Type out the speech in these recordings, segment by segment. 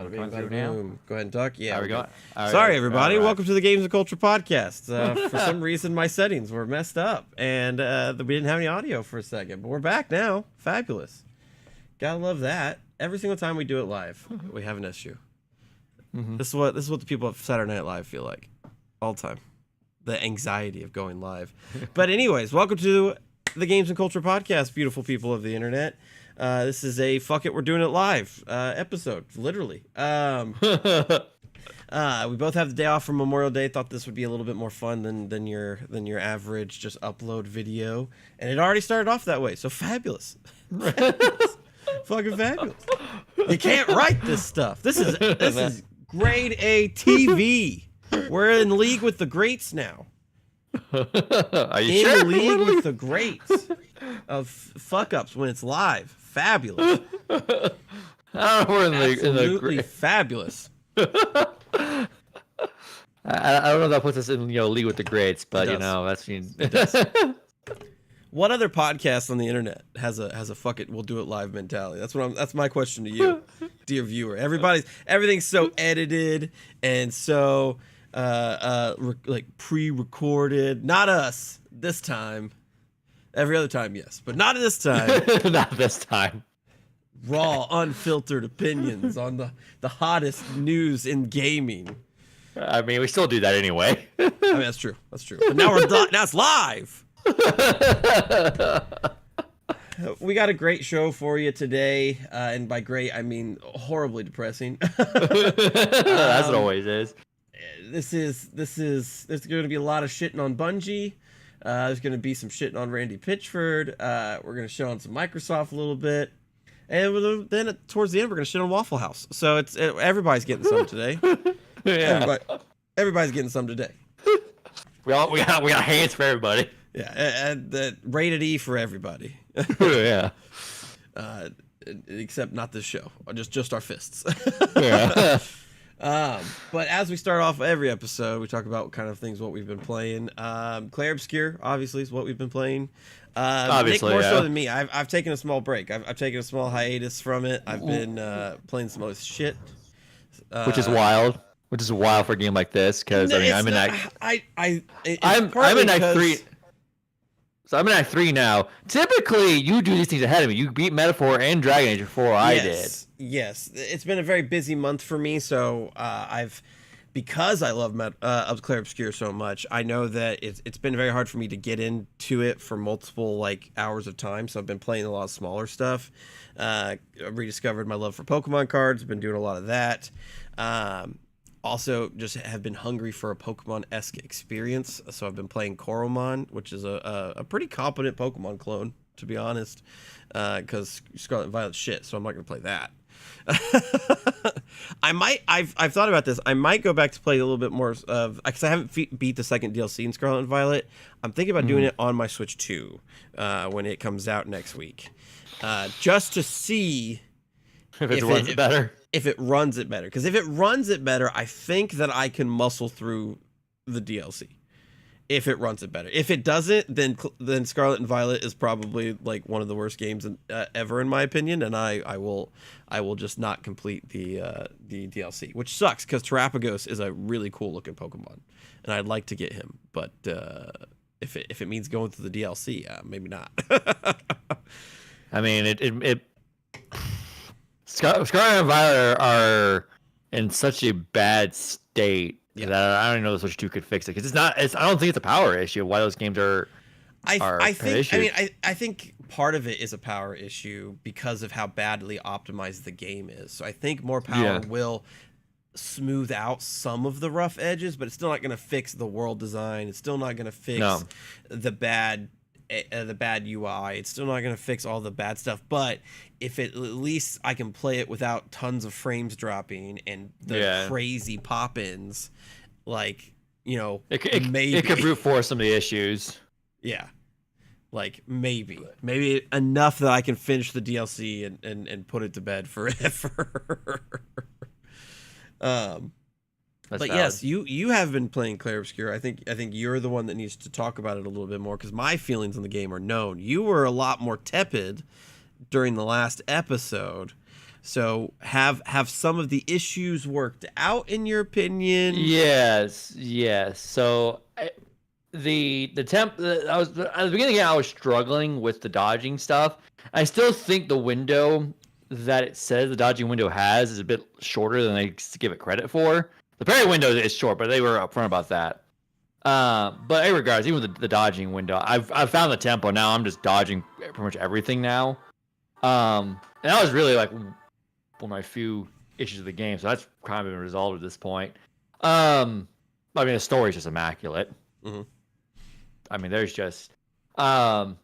Bada bing, bada boom. Go ahead and talk. Yeah, There we go. Sorry, everybody. Right. Welcome to the Games and Culture Podcast. For some reason, my settings were messed up, and we didn't have any audio for a second. But we're back now. Fabulous. Gotta love that. Every single time we do it live, we have an issue. Mm-hmm. This is what the people of Saturday Night Live feel like all the time. The anxiety of going live. But anyways, welcome to the Games and Culture Podcast, beautiful people of the internet. This is a fuck it, we're doing it live episode, literally. We both have the day off from Memorial Day. Thought this would be a little bit more fun than your average just upload video, and it already started off that way. So fabulous, fucking fabulous. You can't write this stuff. This is grade A TV. We're in league with the greats now. Are you sure? In league with the greats of fuck ups when it's live. Fabulous. We're in Absolutely fabulous. I don't know if that puts us in league with the greats, but that's What other podcast on the internet has a fuck it, we'll do it live mentality? That's my question to you, dear viewer. Everything's so edited and so like pre-recorded. Not us this time. Every other time, yes, but not this time. Not this time. Raw, unfiltered opinions on the hottest news in gaming. I mean, we still do that anyway. I mean, that's true. That's true. But now now it's live. We got a great show for you today, and by great I mean horribly depressing. As it always is. There's going to be a lot of shitting on Bungie. There's going to be some shitting on Randy Pitchford. We're going to shit on some Microsoft a little bit. And then towards the end, we're going to shit on Waffle House. So everybody's getting some today. Yeah. Everybody's getting some today. We got hands for everybody. Yeah, and rated E for everybody. Yeah. Except not this show. Just our fists. Yeah. But as we start off every episode, we talk about kind of what we've been playing. Clair Obscur, obviously, is what we've been playing. Obviously, Nick more so than me. I've taken a small break. I've taken a small hiatus from it. I've been playing some other shit, which is wild. Which is wild for a game like this, because I'm in Act 3. So I'm in Act 3 now. Typically, you do these things ahead of me. You beat Metaphor and Dragon Age before I did. Yes, it's been a very busy month for me, so because I love Clair Obscur so much, I know that it's been very hard for me to get into it for multiple hours of time. So I've been playing a lot of smaller stuff. I rediscovered my love for Pokemon cards. Been doing a lot of that. Also, just have been hungry for a Pokemon-esque experience. So I've been playing Coromon, which is a pretty competent Pokemon clone, to be honest, because Scarlet and Violet's shit, so I'm not going to play that. I've thought about this. I might go back to play a little bit more of, because I haven't beat the second DLC in Scarlet and Violet. I'm thinking about doing it on my Switch 2 when it comes out next week, just to see if it runs it better. If it runs it better, because if it runs it better, I think that I can muscle through the DLC. If it runs it better. If it doesn't, then Scarlet and Violet is probably one of the worst games ever in my opinion, and I will just not complete the DLC, which sucks because Terapagos is a really cool looking Pokemon, and I'd like to get him, but if it means going through the DLC, maybe not. I mean, Scarlet and Violet are in such a bad state. Yeah. That I don't even know if Switch 2 could fix it, because I don't think it's a power issue of why those games are. I think part of it is a power issue because of how badly optimized the game is. So I think more power will smooth out some of the rough edges, but it's still not going to fix the world design. It's still not going to fix the bad UI. It's still not going to fix all the bad stuff. But if at least I can play it without tons of frames dropping and the crazy pop-ins, maybe it could brute force some of the issues. Yeah, maybe enough that I can finish the DLC and put it to bed forever. But valid. Yes, you have been playing Clair Obscur. I think you're the one that needs to talk about it a little bit more, because my feelings on the game are known. You were a lot more tepid during the last episode, So have some of the issues worked out in your opinion? Yes. So the temp I was at the beginning, I was struggling with the dodging stuff. I still think the window that it says the dodging window has is a bit shorter than they give it credit for. The parry window is short, but they were upfront about that. But in regards, even with the dodging window, I've found the tempo now. I'm just dodging pretty much everything now. And that was really like one of my few issues of the game, so that's kind of been resolved at this point. I mean, the story's just immaculate. Mm-hmm. I mean, there's just, this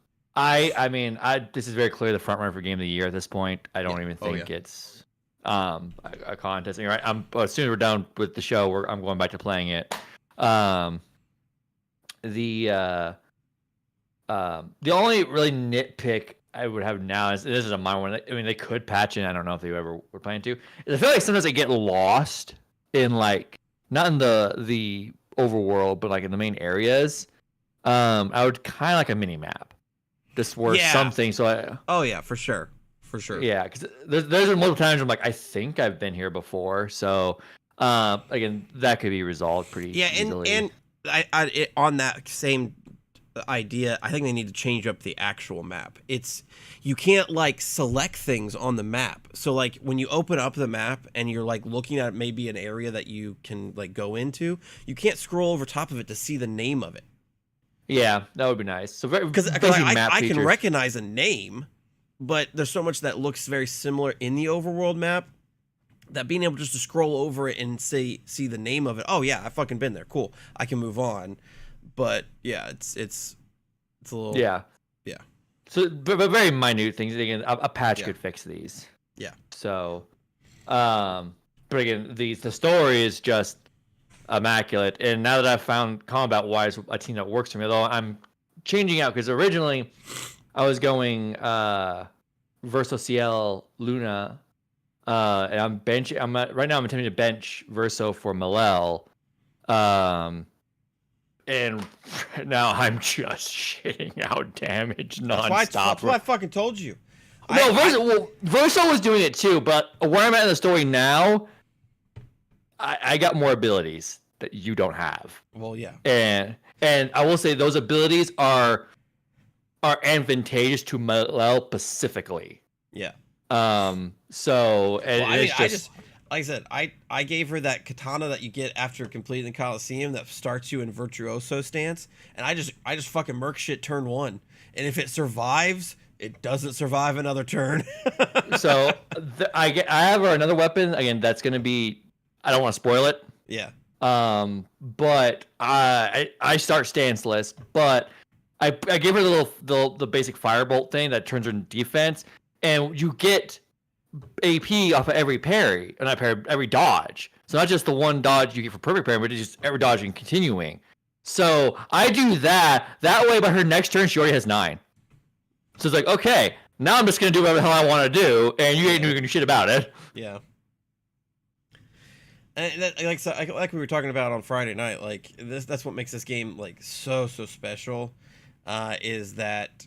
is very clearly the front runner for game of the year at this point. I don't even think it's a contest. Right? As soon as we're done with the show, I'm going back to playing it. The only really nitpick I would have now is, this is a minor one. I mean, they could patch it. I don't know if they ever were planning to. I feel like sometimes they get lost in like, not in the overworld, but like in the main areas. I would kind of like a mini map, just where something. So for sure. Yeah, because there's multiple times I'm like, I think I've been here before. So again, that could be resolved pretty easily. And I on that same idea, I think they need to change up the actual map. You can't like select things on the map. So like when you open up the map and you're like looking at maybe an area that you can like go into, you can't scroll over top of it to see the name of it. Yeah, that would be nice. So because I can recognize a name, but there's so much that looks very similar in the overworld map that being able just to scroll over it and see the name of it. Oh yeah, I've fucking been there. Cool. I can move on. But yeah, it's a little yeah. So but very minute things. Again, a patch could fix these. Yeah. So, but again, the story is just immaculate. And now that I've found combat wise a team that works for me, although I'm changing out because originally I was going Verso CL Luna, and right now I'm attempting to bench Verso for Malel, and now I'm just shitting out damage nonstop. That's what I fucking told you. Verso was doing it too, but where I'm at in the story now, I got more abilities that you don't have. Well, yeah. And I will say those abilities are advantageous to Malel specifically. Yeah. So like I said, I gave her that katana that you get after completing the Coliseum that starts you in Virtuoso stance, and I just fucking merc shit turn 1, and if it survives, it doesn't survive another turn. So I have another weapon again. That's gonna be, I don't want to spoil it. Yeah. But I start stanceless, but I gave her the basic firebolt thing that turns her into defense, and you get AP off of every parry, and every dodge. So not just the one dodge you get for perfect parry, but it's just every dodge and continuing. So I do that way. By her next turn, she already has 9. So it's like, okay, now I'm just gonna do whatever the hell I want to do, and you ain't doing shit about it. Yeah. And like we were talking about on Friday night, like that's what makes this game like so special, is that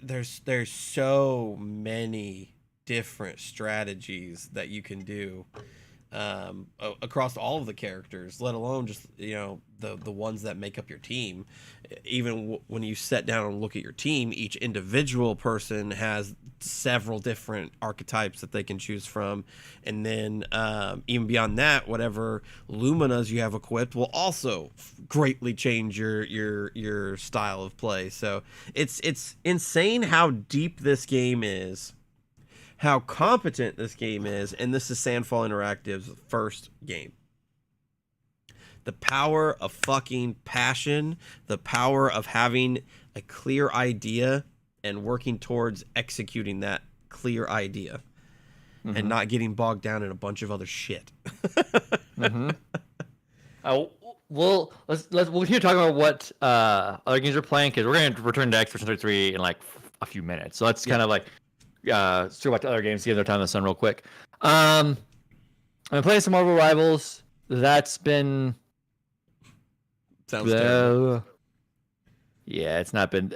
there's so many different strategies that you can do across all of the characters, let alone just the ones that make up your team. Even when you sit down and look at your team, each individual person has several different archetypes that they can choose from, and then even beyond that, whatever luminas you have equipped will also greatly change your style of play. So it's insane how deep this game is, how competent this game is, and this is Sandfall Interactive's first game. The power of fucking passion, the power of having a clear idea and working towards executing that clear idea, and not getting bogged down in a bunch of other shit. We'll continue talking about what other games we're playing, because we're going to return to Expedition 33 in like a few minutes. So let's kind of like let's talk about the other games, give their time in the sun real quick. I've been playing some Marvel Rivals. That's been terrible. Yeah, it's not been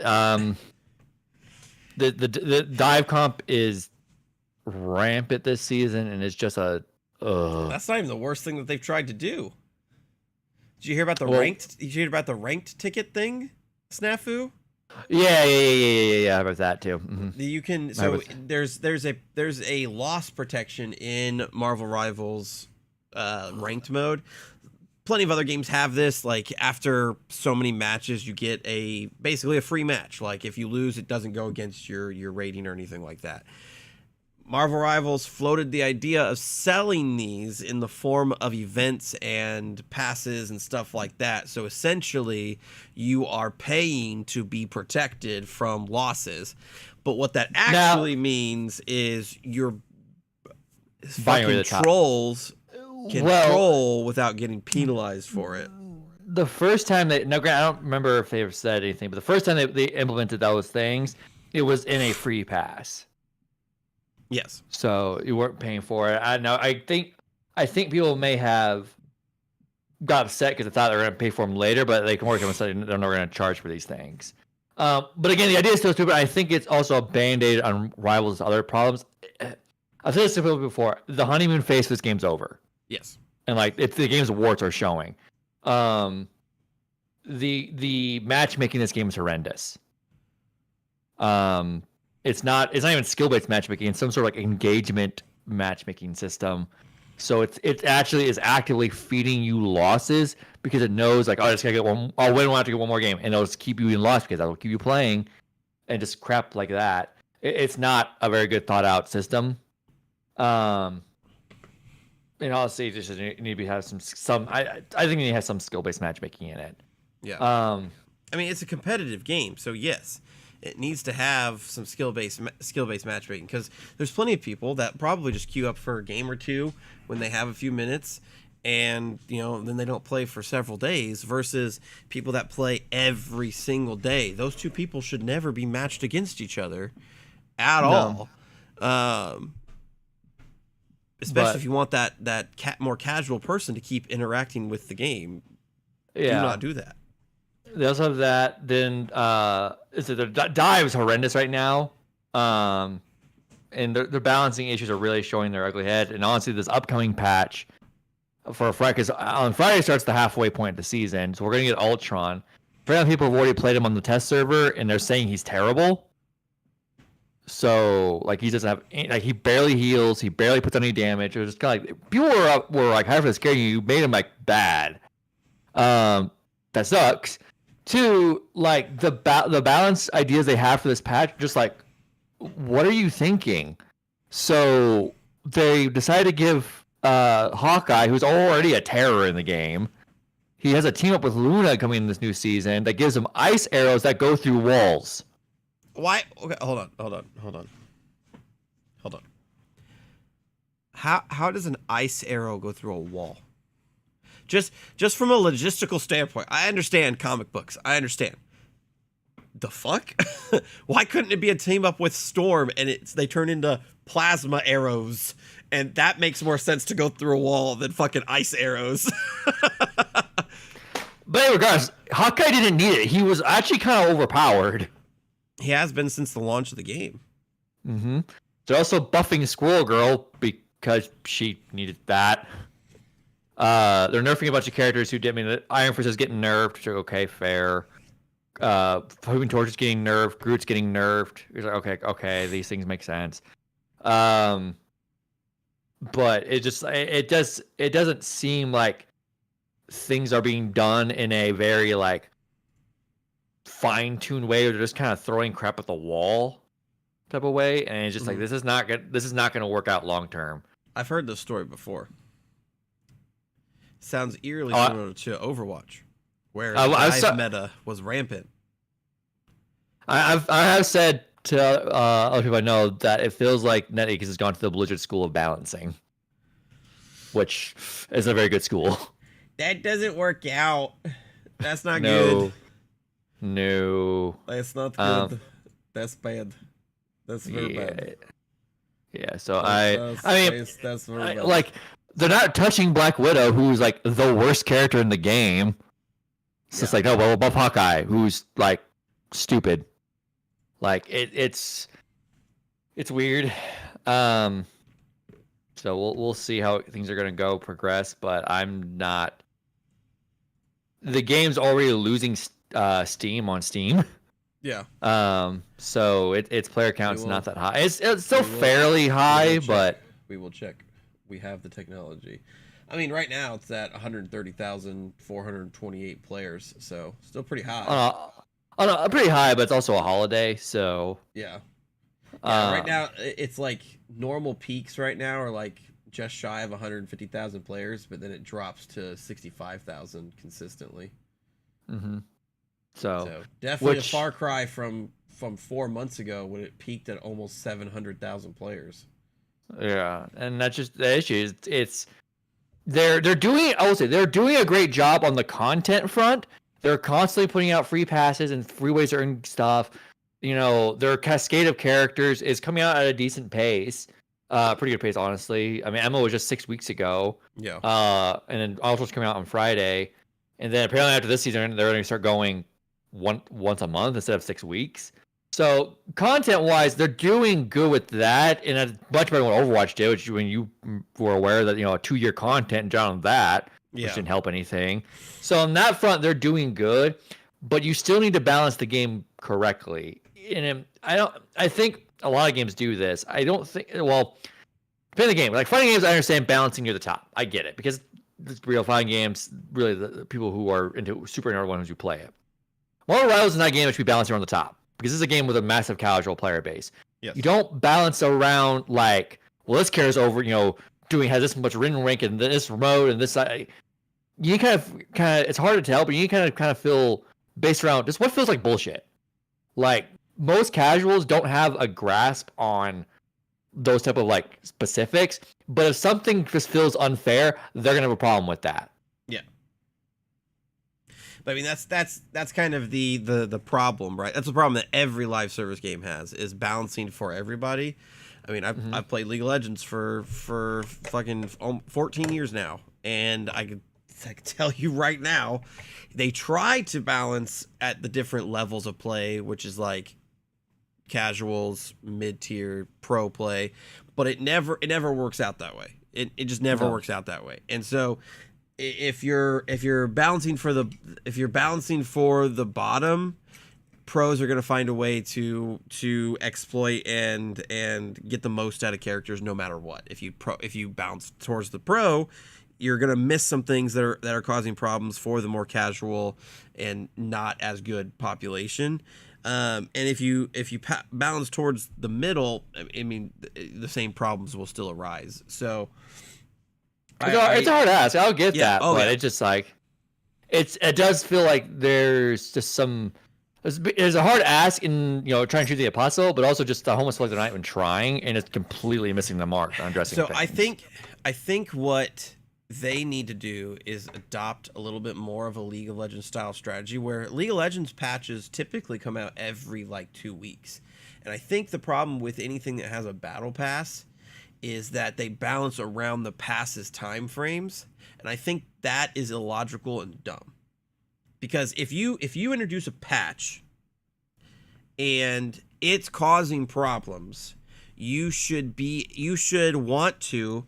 the dive comp is rampant this season, and it's just a. That's not even the worst thing that they've tried to do. Did you hear about the Well- ranked? Did you hear about the ranked ticket thing? Snafu. Yeah. How about that too? Mhm. You can there's a loss protection in Marvel Rivals ranked mode. Plenty of other games have this. Like after so many matches, you get basically a free match. Like if you lose, it doesn't go against your rating or anything like that. Marvel Rivals floated the idea of selling these in the form of events and passes and stuff like that. So essentially, you are paying to be protected from losses. But what that actually means is your fucking trolls can troll without getting penalized for it. The first time I don't remember if they ever said anything, but the first time they implemented those things, it was in a free pass. Yes. So you weren't paying for it. I know. I think people may have got upset because they thought they were going to pay for them later, but they can work on it. They're not going to charge for these things. But again, the idea is still stupid. I think it's also a band-aid on Rivals' other problems. I've said this to people before. The honeymoon phase of this game's over. Yes. And like the game's warts are showing. The matchmaking in this game is horrendous. It's not even skill-based matchmaking. It's some sort of like engagement matchmaking system. So it actually is actively feeding you losses because it knows like, oh, I just gotta get one. I'll win. I'll have to get one more game, and it'll just keep you in loss because that'll keep you playing, and just crap like that. It's not a very good thought out system. And honestly, it just need to have some. I think it has some skill-based matchmaking in it. Yeah. I mean, it's a competitive game, so yes. It needs to have some skill-based matchmaking because there's plenty of people that probably just queue up for a game or two when they have a few minutes, and then they don't play for several days. Versus people that play every single day. Those two people should never be matched against each other at all. Especially if you want that more casual person to keep interacting with the game. Yeah. Do not do that. They also have that. Then the dive is horrendous right now, and their balancing issues are really showing their ugly head. And honestly, this upcoming patch for Friday, because on Friday starts the halfway point of the season, so we're gonna get Ultron. Apparently, people have already played him on the test server, and they're saying he's terrible. So like he doesn't have he barely heals, he barely puts any damage. It was just kind of like people were like, "How for scaring you? You made him like bad." That sucks. Two, like the balance ideas they have for this patch, just like, what are you thinking? So they decided to give Hawkeye, who's already a terror in the game, he has a team up with Luna coming in this new season that gives him ice arrows that go through walls. Why? Okay, hold on. How does an ice arrow go through a wall? Just from a logistical standpoint, I understand comic books. I understand. The fuck? Why couldn't it be a team up with Storm and they turn into plasma arrows, and that makes more sense to go through a wall than fucking ice arrows? But regardless, Hawkeye didn't need it. He was actually kind of overpowered. He has been since the launch of the game. Mm-hmm. They're also buffing Squirrel Girl because she needed that. They're nerfing a bunch of characters who did. I mean, Iron Fist is getting nerfed, which are okay, fair. Human Torch is getting nerfed. Groot's getting nerfed. It's like, okay, these things make sense. But it doesn't seem like things are being done in a very like fine-tuned way, or they're just kind of throwing crap at the wall type of way, and it's just like this is not going to work out long term. I've heard this story before. Sounds eerily similar to Overwatch, where the meta was rampant. I have said to other people I know that it feels like NetEase has gone to the Blizzard school of balancing, which is a very good school. That doesn't work out. That's not good. No. That's not good. That's bad. That's very bad. Yeah, so that's very bad. Like, they're not touching Black Widow, who's like the worst character in the game. It's just like, well, above Hawkeye, who's like stupid. Like it's weird. So we'll see how things are gonna progress, but I'm not. The game's already losing steam on Steam. Yeah. So its player count's not that high. It's still fairly high, but we will check. We have the technology. I mean, right now it's at 130,428 players, so still pretty high. Pretty high, but it's also a holiday, so yeah. Right now it's like normal peaks right now are like just shy of 150,000 players, but then it drops to 65,000 consistently. Mm-hmm. So definitely a far cry from 4 months ago when it peaked at almost 700,000 players. Yeah, and that's just the issue. It's they're doing. I will say they're doing a great job on the content front. They're constantly putting out free passes and free ways to earn stuff. You know, their cascade of characters is coming out at a decent pace. Pretty good pace, honestly. I mean, Emma was just 6 weeks ago. Yeah. And then Ultra's coming out on Friday, and then apparently after this season, they're going to start going once a month instead of 6 weeks. So content-wise, they're doing good with that, and it's much better than what Overwatch did, which when you were aware that, you know, a 2-year content and on that, which didn't help anything. So on that front, they're doing good, but you still need to balance the game correctly. And I think a lot of games do this. I don't think, well, depending on the game. Like fighting games, I understand balancing near the top. I get it, because it's real fighting games, really the people who are super into ones who play it. Marvel Rivals is not a game that should be balanced around the top, because this is a game with a massive casual player base. Yes. You don't balance around like, well, this character's over, you know, has this much ring rank and this remote and this. You kind of, it's hard to tell, but you kind of feel based around just what feels like bullshit. Like most casuals don't have a grasp on those type of like specifics, but if something just feels unfair, they're gonna have a problem with that. Yeah. But I mean, that's kind of the problem, right? That's the problem that every live service game has, is balancing for everybody. I mean, I've played League of Legends for fucking 14 years now, and I could tell you right now, they try to balance at the different levels of play, which is like casuals, mid-tier, pro play, but it never works out that way. It just never works out that way. And so if you're balancing for the bottom, pros are going to find a way to exploit and get the most out of characters no matter what. If you bounce towards the pro, you're going to miss some things that are causing problems for the more casual and not as good population. And if you balance towards the middle, I mean, the same problems will still arise. So it's a hard ask. I'll get that, but it's just like it does feel like there's just some. There's a hard ask in, you know, trying to shoot the apostle, but also just the homeless like they're not even trying, and it's completely missing the mark on addressing things. I think what they need to do is adopt a little bit more of a League of Legends style strategy, where League of Legends patches typically come out every like 2 weeks. And I think the problem with anything that has a battle pass is that they balance around the pass's time frames, and I think that is illogical and dumb. Because if you introduce a patch and it's causing problems, you should want to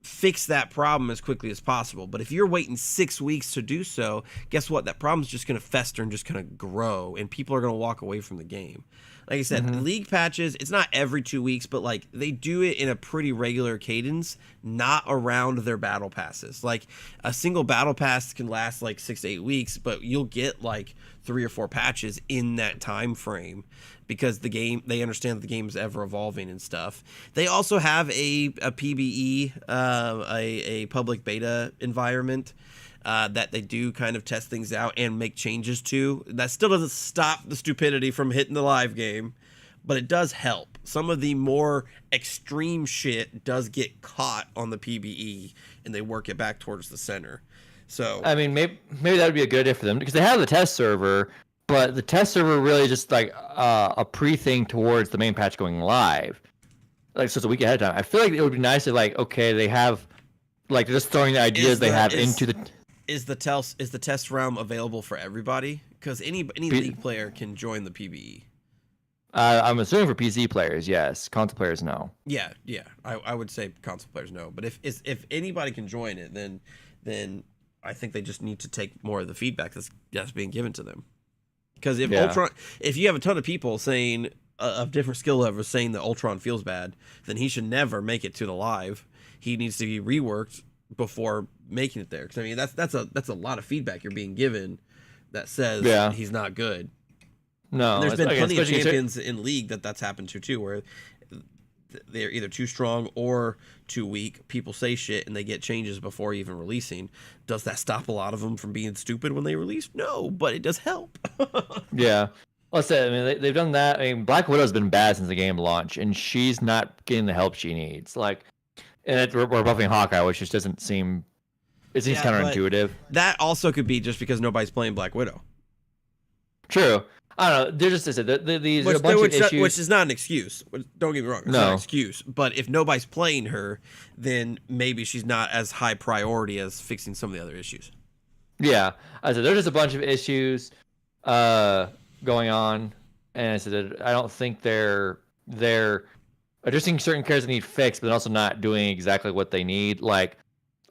fix that problem as quickly as possible. But if you're waiting 6 weeks to do so, guess what? That problem's just going to fester and just kind of grow, and people are going to walk away from the game. Like I said, league patches, it's not every 2 weeks, but like they do it in a pretty regular cadence, not around their battle passes. Like a single battle pass can last like 6 to 8 weeks, but you'll get like 3 or 4 patches in that time frame, because they understand that the game is ever evolving and stuff. They also have a PBE, a public beta environment that they do kind of test things out and make changes to. That still doesn't stop the stupidity from hitting the live game, but it does help. Some of the more extreme shit does get caught on the PBE, and they work it back towards the center. So I mean, maybe that would be a good idea for them, because they have the test server, but the test server really just like a pre-thing towards the main patch going live. Like, so it's a week ahead of time. I feel like it would be nice if, like, okay, they have, like, they're just throwing the ideas into the. Is the test realm available for everybody? Because any league player can join the PBE. I'm assuming for PC players, yes. Console players, no. Yeah, yeah. I would say console players no, but if anybody can join it, then I think they just need to take more of the feedback that's being given to them. Because if you have a ton of people saying of different skill levels saying that Ultron feels bad, then he should never make it to the live. He needs to be reworked before making it there. Because I mean that's a lot of feedback you're being given that says he's not good. No, and there's been plenty of champions in League that's happened to too, where they're either too strong or too weak. People say shit and they get changes before even releasing. Does that stop a lot of them from being stupid when they release? No, but it does help. Yeah. Well, I said, I mean, they've done that. I mean, Black Widow's been bad since the game launched, and she's not getting the help she needs. Like, and we're buffing Hawkeye, which just doesn't seem. It seems counterintuitive. That also could be just because nobody's playing Black Widow. True. I don't know. They're just these are a bunch of issues, which is not an excuse. Don't get me wrong. It's not an excuse. But if nobody's playing her, then maybe she's not as high priority as fixing some of the other issues. Yeah, I said there's just a bunch of issues going on, and I said I don't think they're addressing certain characters that need fixed, but also not doing exactly what they need. Like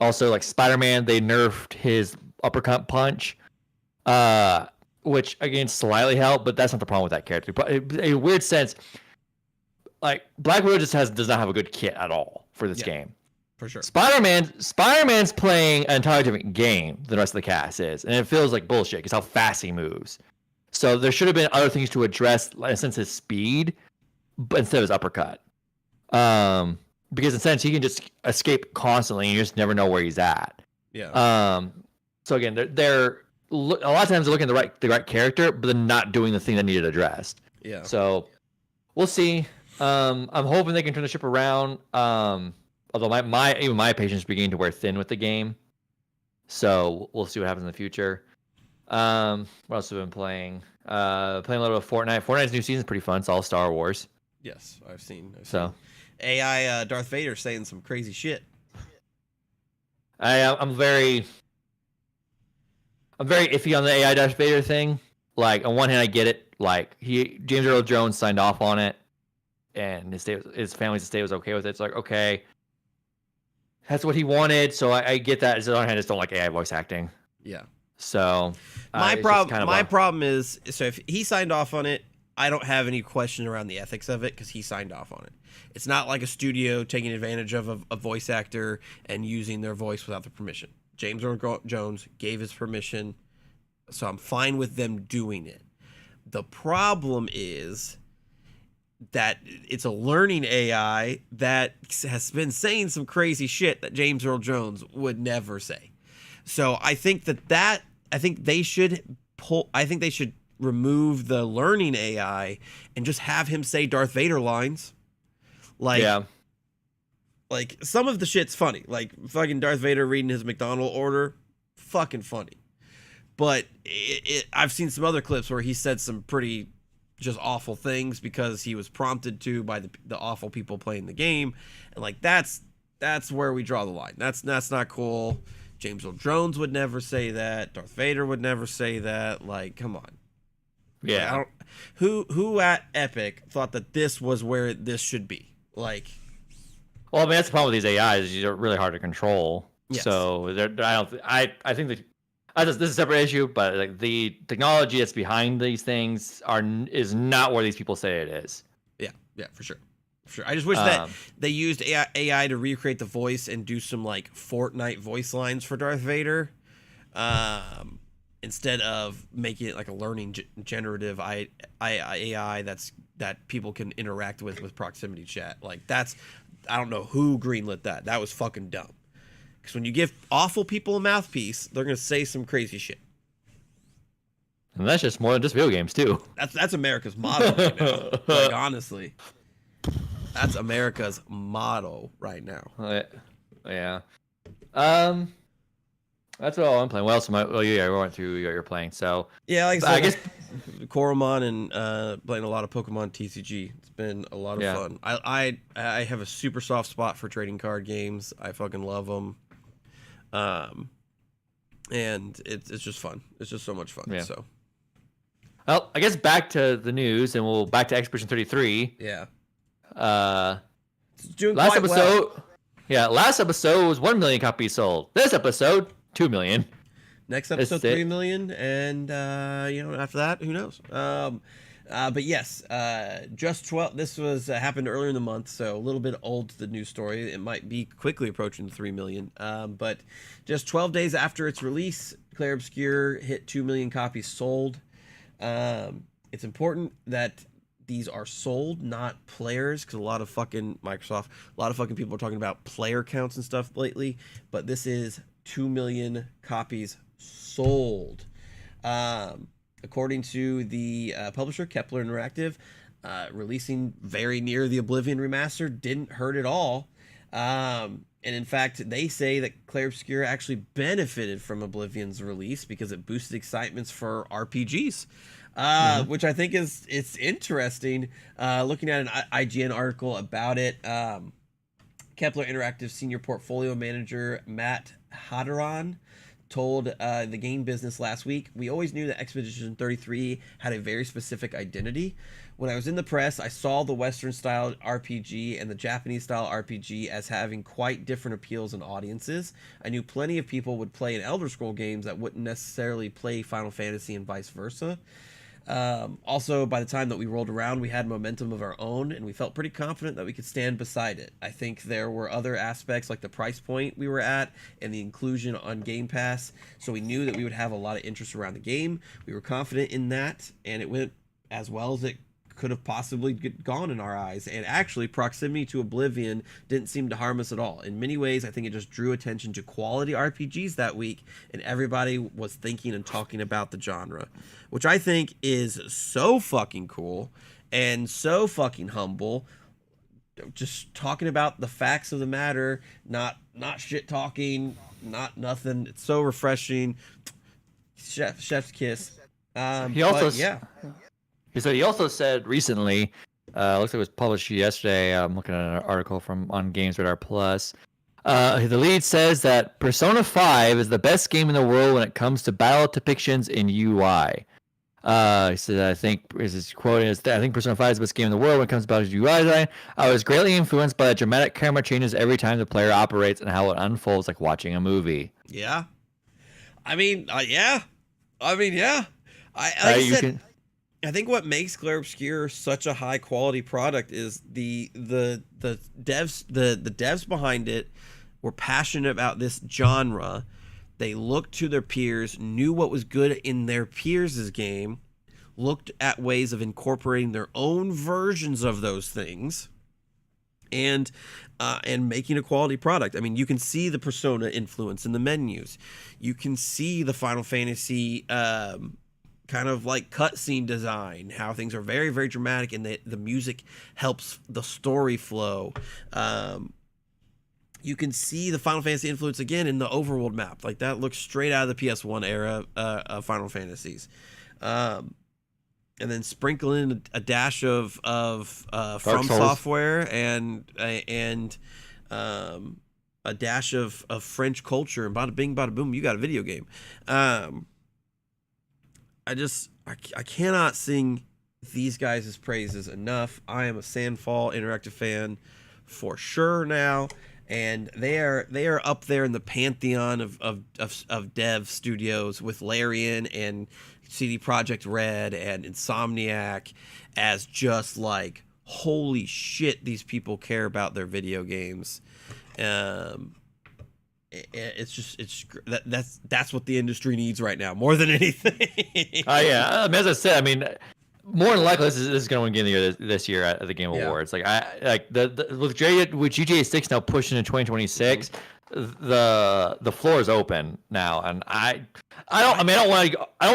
also like Spider-Man, they nerfed his uppercut punch. Which again slightly helped, but that's not the problem with that character. But in a weird sense, like Black Widow just does not have a good kit at all for this game. For sure. Spider-Man's playing an entirely different game than the rest of the cast is, and it feels like bullshit because how fast he moves. So there should have been other things to address, in a sense, his speed, but instead of his uppercut. Because in a sense he can just escape constantly, and you just never know where he's at. Yeah. So again, they're a lot of times they're looking at the right character, but they're not doing the thing that needed addressed. Yeah. So we'll see. I'm hoping they can turn the ship around. Although my patience is beginning to wear thin with the game. So we'll see what happens in the future. What else have I been playing? Playing a little bit of Fortnite. Fortnite's new season is pretty fun. It's all Star Wars. Yes, I've seen. So AI Darth Vader saying some crazy shit. I'm very iffy on the AI Darth Vader thing. Like, on one hand, I get it. Like, James Earl Jones signed off on it, and his family's estate was okay with it. It's like, okay, that's what he wanted. So I get that. On the other hand, I just don't like AI voice acting. Yeah. So my problem is, so if he signed off on it, I don't have any question around the ethics of it because he signed off on it. It's not like a studio taking advantage of a voice actor and using their voice without their permission. James Earl Jones gave his permission, so I'm fine with them doing it. The problem is that it's a learning AI that has been saying some crazy shit that James Earl Jones would never say. So I think I think they should remove the learning AI and just have him say Darth Vader lines. Like, some of the shit's funny. Like, fucking Darth Vader reading his McDonald's order, fucking funny. But I've seen some other clips where he said some pretty just awful things because he was prompted to by the awful people playing the game. And, like, that's where we draw the line. That's not cool. James Earl Jones would never say that. Darth Vader would never say that. Like, come on. Yeah. Like, who at Epic thought that this was where this should be? Like... Well, I mean, that's the problem with these AIs. They're really hard to control. Yes. So I think that this is a separate issue, but like the technology that's behind these things is not where these people say it is. Yeah, for sure. I just wish that they used AI to recreate the voice and do some like Fortnite voice lines for Darth Vader, instead of making it like a learning generative AI that people can interact with proximity chat. Like I don't know who greenlit that. That was fucking dumb. Because when you give awful people a mouthpiece, they're gonna say some crazy shit. And that's just more than just video games too. That's America's motto right now. Like, honestly, that's America's motto right now. Yeah. That's all I'm playing. What else we went through what you're playing. So yeah, like I guess Koromon and playing a lot of Pokemon TCG. It's been a lot of fun. I have a super soft spot for trading card games. I fucking love them. And it's just fun. It's just so much fun. Yeah. So Well, I guess back to the news, and we'll back to Expedition 33. Yeah. It's doing last quite episode. well. Yeah, last episode was 1 million copies sold. This episode, 2 million. Next episode, 3 million, and after that, who knows? But yes, just 12. This was happened earlier in the month, so a little bit old to the news story. It might be quickly approaching 3 million. But just 12 days after its release, Clair Obscur hit 2 million copies sold. It's important that these are sold, not players, because a lot of fucking people are talking about player counts and stuff lately. But this is 2 million copies sold. According to the publisher, Kepler Interactive, releasing very near the Oblivion remaster didn't hurt at all. And in fact, they say that Clair Obscur actually benefited from Oblivion's release because it boosted excitements for RPGs, which I think it's interesting. Looking at an IGN article about it, Kepler Interactive senior portfolio manager Matt Harada told the game business last week, "We always knew that Expedition 33 had a very specific identity. When I was in the press, I saw the Western-style RPG and the Japanese-style RPG as having quite different appeals and audiences. I knew plenty of people would play an Elder Scroll games that wouldn't necessarily play Final Fantasy and vice versa. Also, by the time that we rolled around, we had momentum of our own, and we felt pretty confident that we could stand beside it. I think there were other aspects like the price point we were at and the inclusion on Game Pass, so we knew that we would have a lot of interest around the game. We were confident in that, and it went as well as it could have possibly gone in our eyes. And actually, proximity to Oblivion didn't seem to harm us at all. In many ways, I think it just drew attention to quality RPGs that week, and everybody was thinking and talking about the genre, which I think is so fucking cool and so fucking humble. Just talking about the facts of the matter, not shit talking, not nothing. It's so refreshing. Chef's kiss. He also said recently, looks like it was published yesterday. I'm looking at an article on Games Radar Plus. The lead says that Persona 5 is the best game in the world when it comes to battle depictions in UI. He said, I think Persona 5 is the best game in the world when it comes to battle UI design. I was greatly influenced by the dramatic camera changes every time the player operates and how it unfolds like watching a movie. Yeah. I think what makes Clair Obscur such a high quality product is the devs behind it were passionate about this genre. They looked to their peers, knew what was good in their peers' game, looked at ways of incorporating their own versions of those things, and making a quality product. I mean, you can see the Persona influence in the menus. You can see the Final Fantasy kind of like cutscene design, how things are very, very dramatic, and the music helps the story flow. You can see the Final Fantasy influence again in the overworld map. Like, that looks straight out of the PS1 era of Final Fantasies. And then sprinkle in a dash of From Software and a dash of French culture, and bada bing, bada boom, you got a video game. I cannot sing these guys' praises enough. I am a Sandfall Interactive fan for sure now, and they are up there in the pantheon of dev studios with Larian and CD Projekt Red and Insomniac as just like, holy shit, these people care about their video games. That's what the industry needs right now more than anything. Yeah. I mean, as I said, more than likely this is going to win Game of the Year this year at the Game Awards. Like with GTA 6 now pushing to 2026, the floor is open now, and I don't want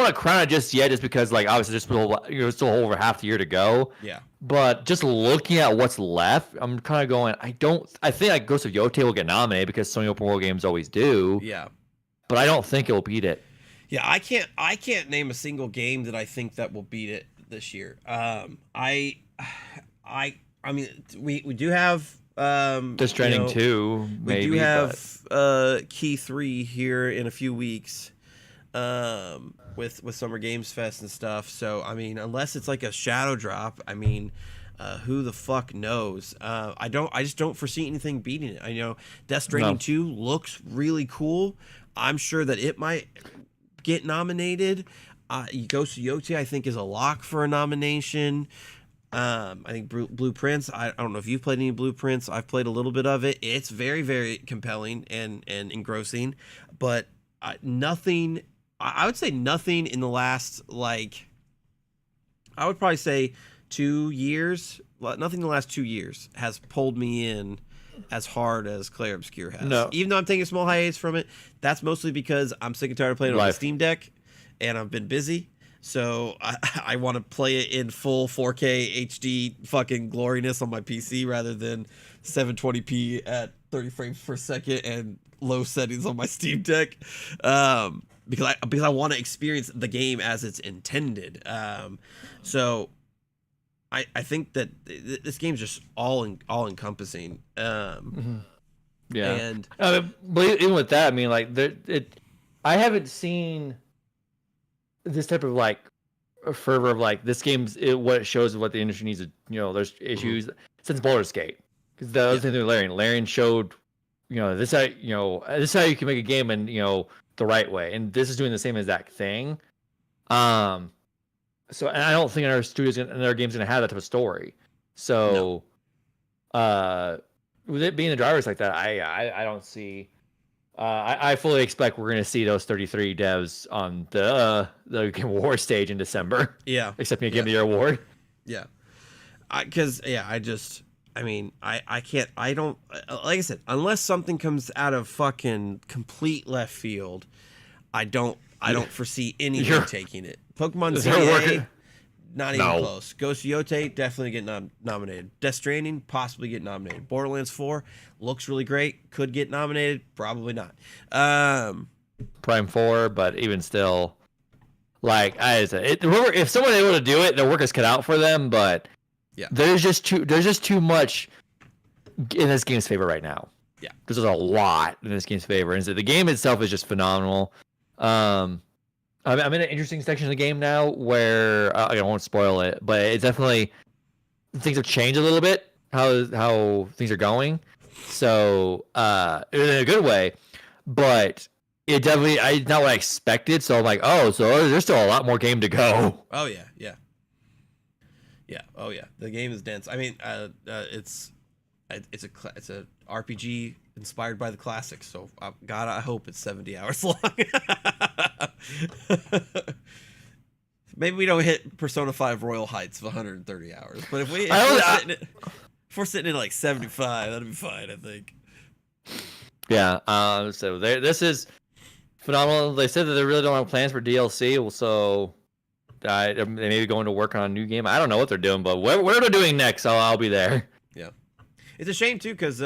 to crown it just yet, just because like obviously there's still over half the year to go. Yeah. But just looking at what's left, I'm kind of going. I think like Ghost of Yotei will get nominated because Sony open world games always do. Yeah. But I don't think it will beat it. Yeah, I can't name a single game that I think that will beat it this year. I mean, we do have Death Stranding 2, maybe. We do have Key 3 here in a few weeks. with Summer Games Fest and stuff. So I mean, unless it's like a shadow drop, I mean, who the fuck knows? I just don't foresee anything beating it. I know Death Stranding 2 looks really cool. I'm sure that it might get nominated. Ghost of Yotei, I think, is a lock for a nomination. I think Blueprints. I don't know if you've played any Blueprints. I've played a little bit of it. It's very, very compelling and engrossing, but nothing. I would say nothing in the last, like, I would probably say 2 years. Nothing in the last 2 years has pulled me in as hard as Clair Obscur has. No. Even though I'm taking a small hiatus from it, that's mostly because I'm sick and tired of playing it on the Steam Deck, and I've been busy. So I want to play it in full 4K HD fucking gloriness on my PC rather than 720p at 30 frames per second and low settings on my Steam Deck. Because I want to experience the game as it's intended. So I think that this game's just all encompassing. Yeah, and but even with that, I mean, like, I haven't seen this type of like fervor of like this game's what it shows what the industry needs to, there's issues since Baldur's Gate, because the other thing with Larian showed, this is how you can make a game and the right way, and this is doing the same exact thing. So, and I don't think our studios and their games gonna have that type of story. So, with it being the drivers like that, I don't see. I fully expect we're gonna see those 33 devs on the Game Award stage in December. Yeah, accepting a Game of the Year award. Yeah, I can't. I don't. Like I said, unless something comes out of fucking complete left field, I don't foresee anything taking it. Pokemon ZA, not even close. Ghost of Yotei, definitely get nominated. Death Stranding, possibly get nominated. Borderlands 4 looks really great. Could get nominated, probably not. Prime 4, but even still, like I said, if someone's able to do it, their work is cut out for them. But yeah, there's just too much in this game's favor right now. Yeah, because there's a lot in this game's favor, and so the game itself is just phenomenal. I'm in an interesting section of the game now where I won't spoil it, but it's definitely things have changed a little bit how things are going. So in a good way, but it definitely it's not what I expected. So I'm like, oh, so there's still a lot more game to go. Oh yeah. Oh yeah. The game is dense. I mean, it's a RPG inspired by the classics. So God, I hope it's 70 hours long. Maybe we don't hit Persona 5 Royal Heights of 130 hours, but if we're sitting in like 75, that'd be fine, I think. Yeah. So this is phenomenal. They said that they really don't have plans for DLC, so they may be going to work on a new game. I don't know what they're doing, but where they're doing next, I'll be there. Yeah, it's a shame too, because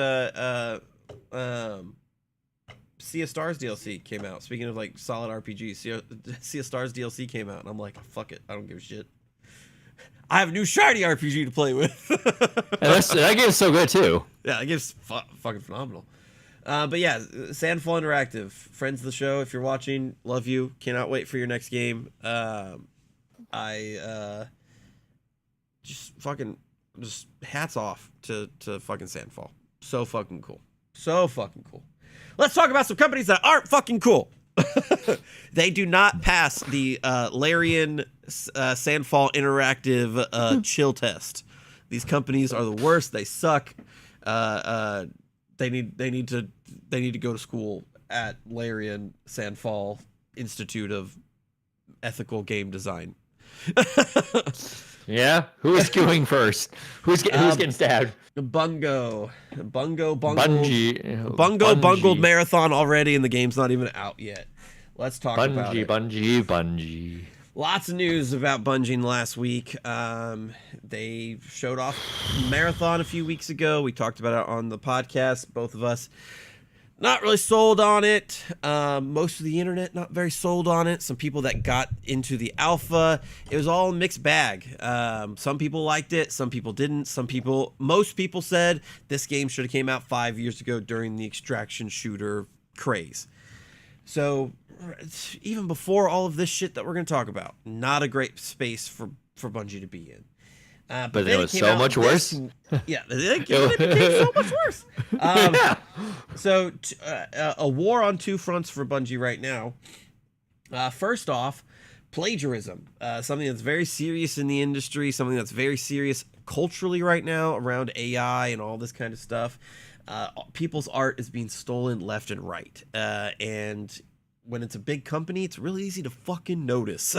Sea of Stars DLC came out. Speaking of like solid RPGs, Sea of Stars DLC came out, and I'm like, fuck it, I don't give a shit. I have a new shiny RPG to play with. And that game's so good too. Yeah, that game's fucking phenomenal. But yeah, Sandfall Interactive, friends of the show, if you're watching, love you. Cannot wait for your next game. Just hats off to fucking Sandfall. So fucking cool. So fucking cool. Let's talk about some companies that aren't fucking cool. They do not pass the Larian Sandfall Interactive chill test. These companies are the worst. They suck. They need to go to school at Larian Sandfall Institute of Ethical Game Design. Yeah, who is queuing first? Who's getting stabbed? Bungie Bungie. bungled marathon already, and the game's not even out yet. Let's talk about it. Bungie. Lots of news about Bungie last week. They showed off Marathon a few weeks ago. We talked about it on the podcast, both of us. Not really sold on it. Most of the internet not very sold on it. Some people that got into the alpha, it was all a mixed bag. Some people liked it, some people didn't. Most people said this game should have came out 5 years ago during the extraction shooter craze. So even before all of this shit that we're going to talk about, not a great space for Bungie to be in. But then it was so much worse. Yeah, it became so much worse. So a war on two fronts for Bungie right now. First off, plagiarism, something that's very serious in the industry, something that's very serious culturally right now around AI and all this kind of stuff. People's art is being stolen left and right. And when it's a big company, it's really easy to fucking notice.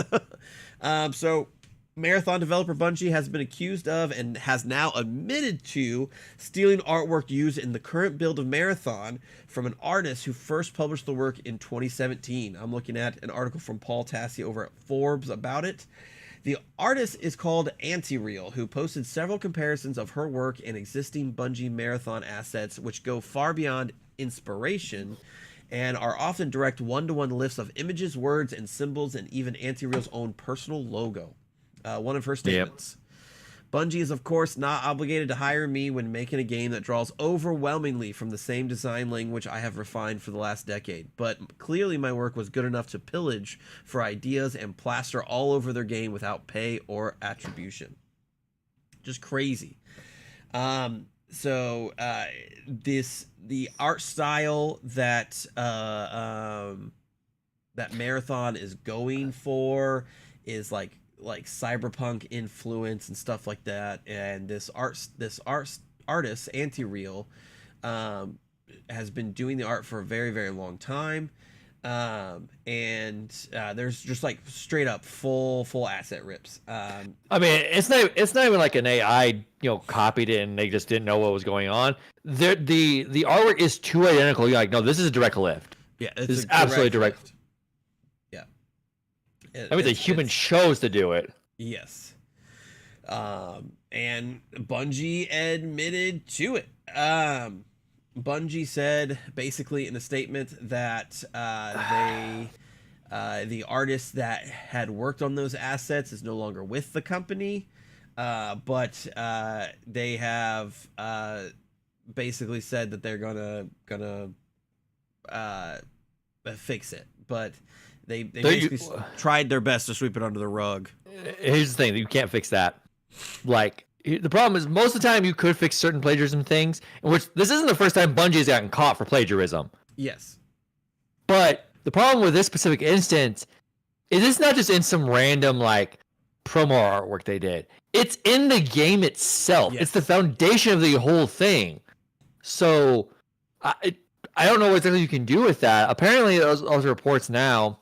So Marathon developer Bungie has been accused of and has now admitted to stealing artwork used in the current build of Marathon from an artist who first published the work in 2017. I'm looking at an article from Paul Tassi over at Forbes about it. The artist is called Anti-Real, who posted several comparisons of her work and existing Bungie Marathon assets, which go far beyond inspiration and are often direct one-to-one lifts of images, words, and symbols, and even Anti-Real's own personal logo. One of her statements. Yep. Bungie is, of course, not obligated to hire me when making a game that draws overwhelmingly from the same design language I have refined for the last decade. But clearly my work was good enough to pillage for ideas and plaster all over their game without pay or attribution. Just crazy. The art style that that Marathon is going for is like cyberpunk influence and stuff like that, and this artist Anti-Real has been doing the art for a very, very long time, and there's just like straight up full asset rips. I mean, it's not even like an AI copied it and they just didn't know what was going on. The artwork is too identical. You're like, no, this is a direct lift. Yeah, this is absolutely direct lift. I mean, the human chose to do it. Yes. And Bungie admitted to it. Bungie said basically in a statement that the artist that had worked on those assets is no longer with the company, but they have basically said that they're gonna fix it, but they basically tried their best to sweep it under the rug. Here's the thing: you can't fix that. Like, the problem is, most of the time you could fix certain plagiarism things, in which this isn't the first time Bungie has gotten caught for plagiarism. Yes. But the problem with this specific instance is it's not just in some random like promo artwork they did. It's in the game itself. Yes. It's the foundation of the whole thing. So I don't know what exactly you can do with that. Apparently, those reports now,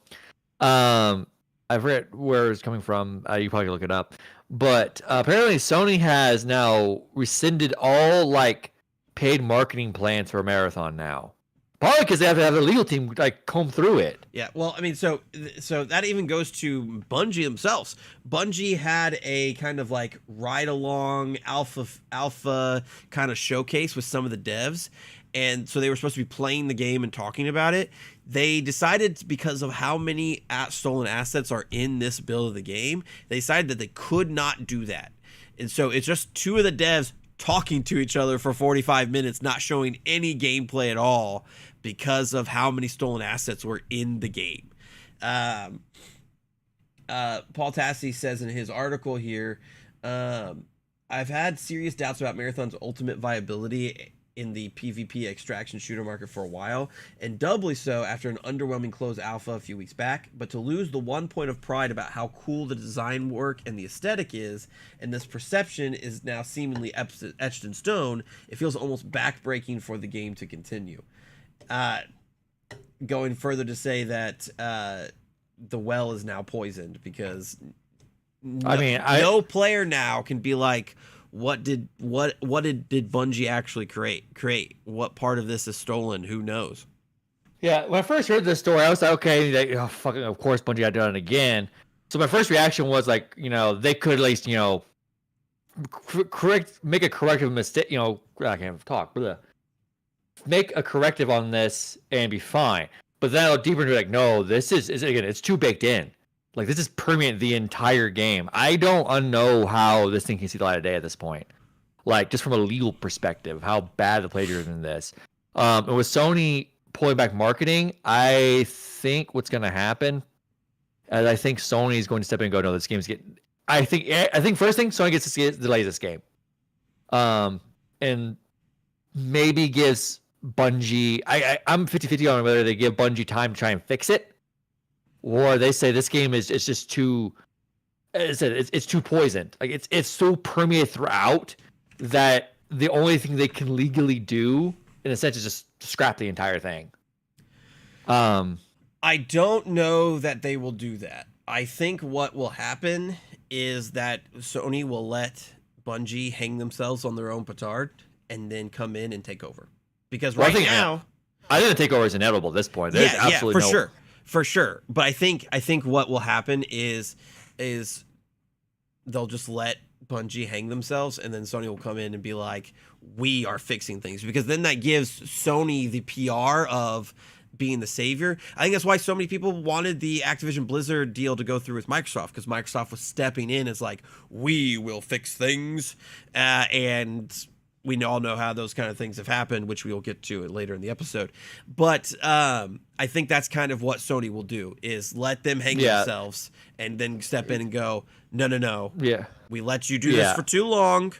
I forget where it's coming from. You probably can look it up. But apparently, Sony has now rescinded all like paid marketing plans for Marathon now. Probably because they have to have their legal team like comb through it. Yeah, well, I mean, so that even goes to Bungie themselves. Bungie had a kind of like ride along alpha kind of showcase with some of the devs. And so they were supposed to be playing the game and talking about it. They decided, because of how many stolen assets are in this build of the game, they decided that they could not do that. And so it's just two of the devs talking to each other for 45 minutes, not showing any gameplay at all because of how many stolen assets were in the game. Paul Tassi says in his article here, I've had serious doubts about Marathon's ultimate viability in the PvP extraction shooter market for a while, and doubly so after an underwhelming closed alpha a few weeks back. But to lose the one point of pride about how cool the design work and the aesthetic is, and this perception is now seemingly etched in stone, it feels almost backbreaking for the game to continue. Going further to say that the well is now poisoned, because no player now can be like, what did Bungie actually create? What part of this is stolen? Who knows? Yeah, when I first heard this story, I was like, okay, fucking, of course Bungie had done it again. So my first reaction was like, they could at least, make a corrective mistake. I can't talk. Make a corrective on this and be fine. But then I look deeper into it, like, no, this is again, it's too baked in. Like, this is permeating the entire game. I don't know how this thing can see the light of day at this point. Like, just from a legal perspective, how bad the plagiarism in this. And with Sony pulling back marketing, I think what's going to happen, and I think Sony is going to step in and go, no, this game's getting. I think first thing Sony gets to delay this game, and maybe gives Bungie. I'm 50-50 on whether they give Bungie time to try and fix it, or they say this game is just too. As I said, it's too poisoned. Like it's so permeated throughout that the only thing they can legally do, in a sense, is just scrap the entire thing. I don't know that they will do that. I think what will happen is that Sony will let Bungie hang themselves on their own petard and then come in and take over. Because right now, I think the takeover is inevitable at this point. There's absolutely for sure. But I think what will happen is they'll just let Bungie hang themselves, and then Sony will come in and be like, we are fixing things, because then that gives Sony the PR of being the savior. I think that's why so many people wanted the Activision Blizzard deal to go through with Microsoft, because Microsoft was stepping in as like, we will fix things, and we all know how those kind of things have happened, which we will get to it later in the episode. But I think that's kind of what Sony will do, is let them hang themselves and then step in and go, no. Yeah. We let you do this for too long.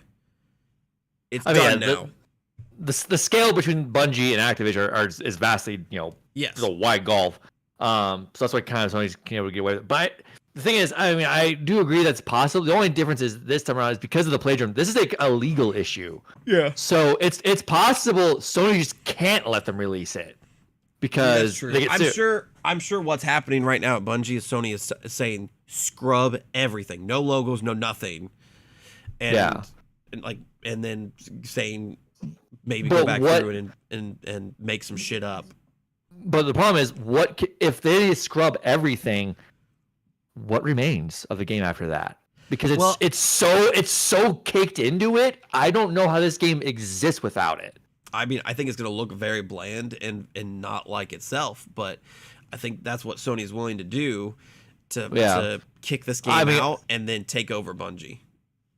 It's done now. The scale between Bungie and Activision is vastly, yes, a wide gulf. So that's why kind of Sony's able to get away with it. But the thing is, I mean, I do agree that's possible. The only difference is this time around is because of the plagiarism. This is like a legal issue. Yeah. So it's possible Sony just can't let them release it because I'm sure what's happening right now at Bungie is Sony is saying scrub everything, no logos, no nothing, and then saying maybe go back through it and make some shit up. But the problem is, what if they scrub everything? What remains of the game after that? Because it's so caked into it. I don't know how this game exists without it. I mean, I think it's going to look very bland and not like itself, but I think that's what Sony is willing to do to kick this game out and then take over Bungie.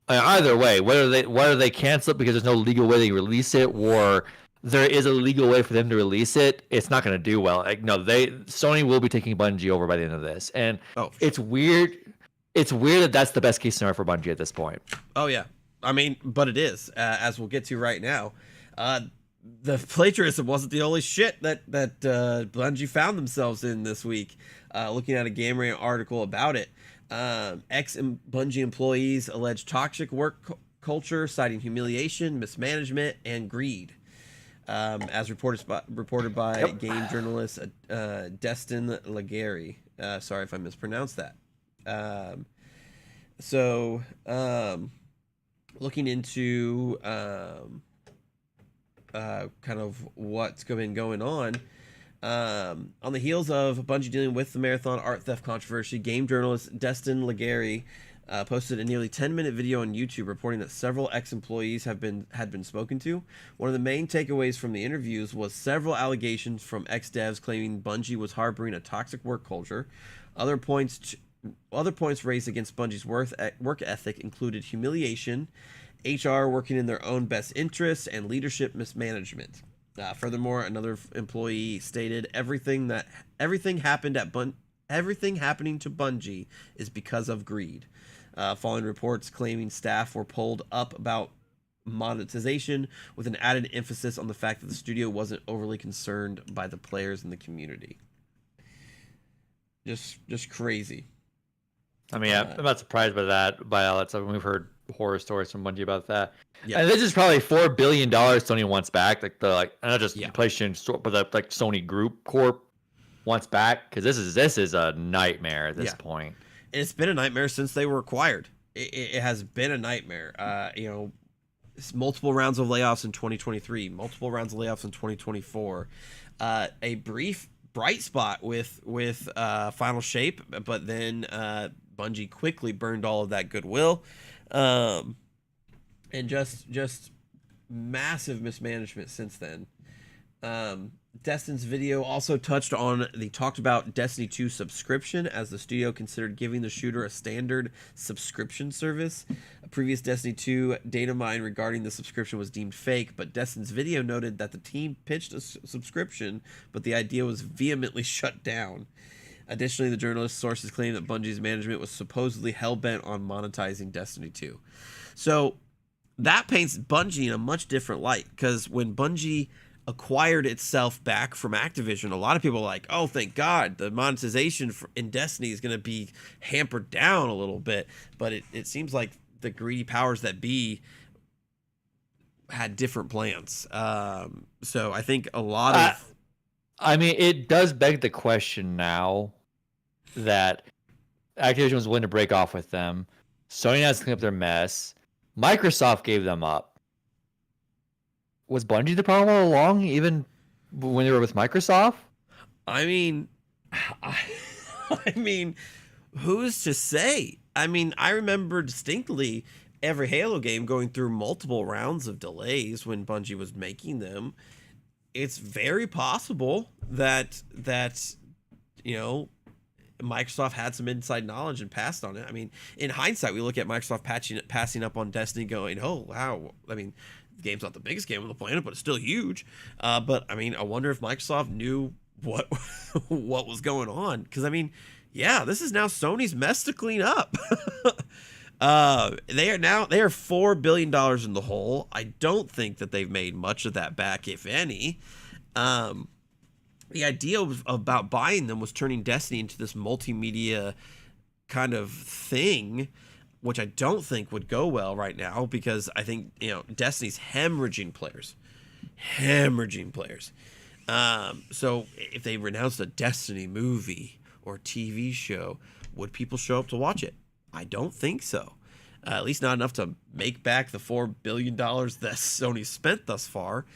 Either way, whether they cancel it because there's no legal way they release it, or there is a legal way for them to release it, it's not going to do well. Like, no, Sony will be taking Bungie over by the end of this, and it's weird. It's weird that that's the best case scenario for Bungie at this point. Oh yeah, I mean, but it is, as we'll get to right now. The plagiarism wasn't the only shit that Bungie found themselves in this week. Looking at a GameRant article about it, ex-Bungie employees allege toxic work culture, citing humiliation, mismanagement, and greed. As reported by game journalist Destin Legary. Sorry if I mispronounced that. Looking into kind of what's been going on the heels of Bungie dealing with the marathon art theft controversy, game journalist Destin Legary posted a nearly 10-minute video on YouTube reporting that several ex-employees had been spoken to. One of the main takeaways from the interviews was several allegations from ex-devs claiming Bungie was harboring a toxic work culture. Other points raised against Bungie's work ethic included humiliation, HR working in their own best interests, and leadership mismanagement. Furthermore, another employee stated everything happening to Bungie is because of greed. Following reports claiming staff were pulled up about monetization, with an added emphasis on the fact that the studio wasn't overly concerned by the players in the community. Just crazy. I mean, I'm not surprised by all that stuff. We've heard horror stories from Bungie about that. Yeah. And this is probably $4 billion Sony wants back. Not just PlayStation, but the Sony Group Corp wants back, because this is a nightmare at this point. It's been a nightmare since they were acquired. It has been a nightmare. Multiple rounds of layoffs in 2023, multiple rounds of layoffs in 2024. A brief bright spot with Final Shape, but then Bungie quickly burned all of that goodwill, and just massive mismanagement since then. Destin's video also talked about Destiny 2 subscription, as the studio considered giving the shooter a standard subscription service. A previous Destiny 2 data mine regarding the subscription was deemed fake, but Destin's video noted that the team pitched a subscription, but the idea was vehemently shut down. Additionally, the journalist sources claim that Bungie's management was supposedly hell-bent on monetizing Destiny 2. So that paints Bungie in a much different light, because when Bungie acquired itself back from Activision, a lot of people are like, oh, thank God, the monetization in Destiny is going to be hampered down a little bit. But it seems like the greedy powers that be had different plans. So I think a lot of... I mean, it does beg the question now that Activision was willing to break off with them. Sony has to clean up their mess. Microsoft gave them up. Was Bungie the problem all along, even when they were with Microsoft? I mean, who's to say? I mean, I remember distinctly every Halo game going through multiple rounds of delays when Bungie was making them. It's very possible that Microsoft had some inside knowledge and passed on it. I mean, in hindsight, we look at Microsoft passing up on Destiny, going, "Oh wow!" I mean, the game's not the biggest game on the planet, but it's still huge. But I mean, I wonder if Microsoft knew what was going on, because I mean, yeah, this is now Sony's mess to clean up. They are $4 billion in the hole. I don't think that they've made much of that back, if any. The idea about buying them was turning Destiny into this multimedia kind of thing, which I don't think would go well right now, because I think, Destiny's hemorrhaging players. So if they announced a Destiny movie or TV show, would people show up to watch it? I don't think so. At least not enough to make back the $4 billion that Sony spent thus far.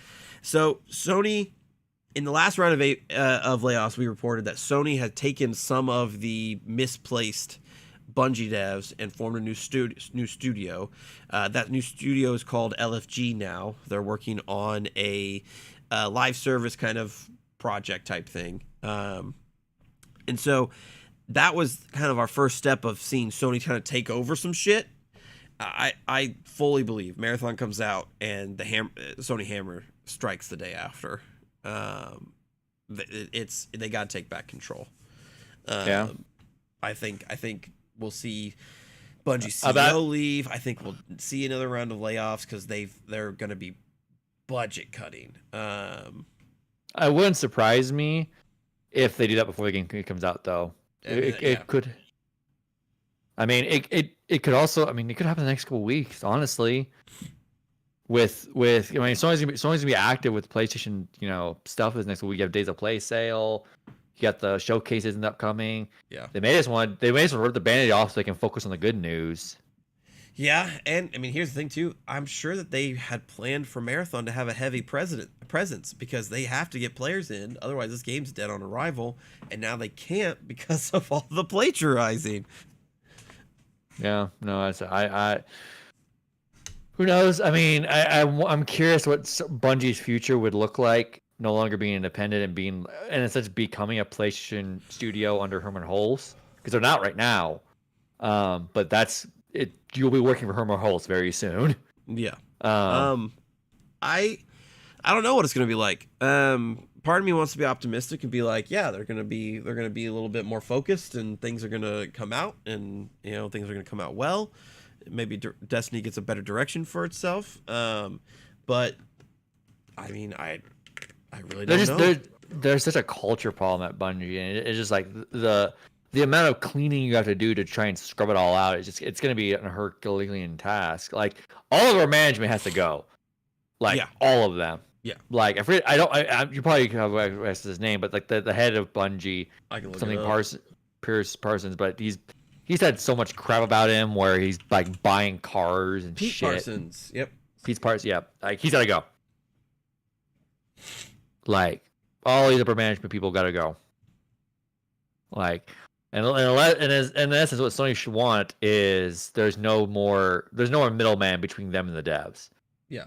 So Sony, in the last round of layoffs, we reported that Sony had taken some of the misplaced Bungie devs and formed a new studio. That new studio is called LFG now. They're working on a live service kind of project type thing. And so that was kind of our first step of seeing Sony kind of take over some shit. I fully believe Marathon comes out and the Sony hammer strikes the day after. They got to take back control. Yeah. I think we'll see Bungie CEO leave. I think we'll see another round of layoffs because they're going to be budget cutting. It wouldn't surprise me if they do that before the game comes out, though. It could. I mean, it could also. I mean, it could happen in the next couple of weeks. Honestly, with I mean, Sony's gonna be active with PlayStation, stuff. Is next week. You have Days of Play sale. You got the showcases and upcoming. Yeah. They may just want to rip the Band-Aid off so they can focus on the good news. Yeah, and I mean, here's the thing too. I'm sure that they had planned for Marathon to have a heavy presence because they have to get players in. Otherwise, this game's dead on arrival, and now they can't because of all the plagiarizing. Yeah, no, I who knows? I mean, I'm curious what Bungie's future would look like, no longer being independent and being, in a sense, becoming a PlayStation studio under Herman Hulse, because they're not right now. But that's it. You'll be working for Herman Hulse very soon. Yeah. I don't know what it's gonna be like. Part of me wants to be optimistic and be like, yeah, they're gonna be a little bit more focused, and things are gonna come out, and things are gonna come out well. Maybe Destiny gets a better direction for itself. But I mean, I really don't know. There's such a culture problem at Bungie, and it's just like the amount of cleaning you have to do to try and scrub it all out. It's going to be a Herculean task. Like, all of our management has to go. Like, all of them. Yeah. Like, you probably have his name, but like the head of Bungie, Pierce Parsons, but he's had so much crap about him where he's like buying cars and Pete shit. Parsons. Yep. Pete Parsons. Yep. Like, he's got to go. Like, all these upper management people got to go. Like, and in essence, what Sony should want is there's no more middleman between them and the devs. Yeah.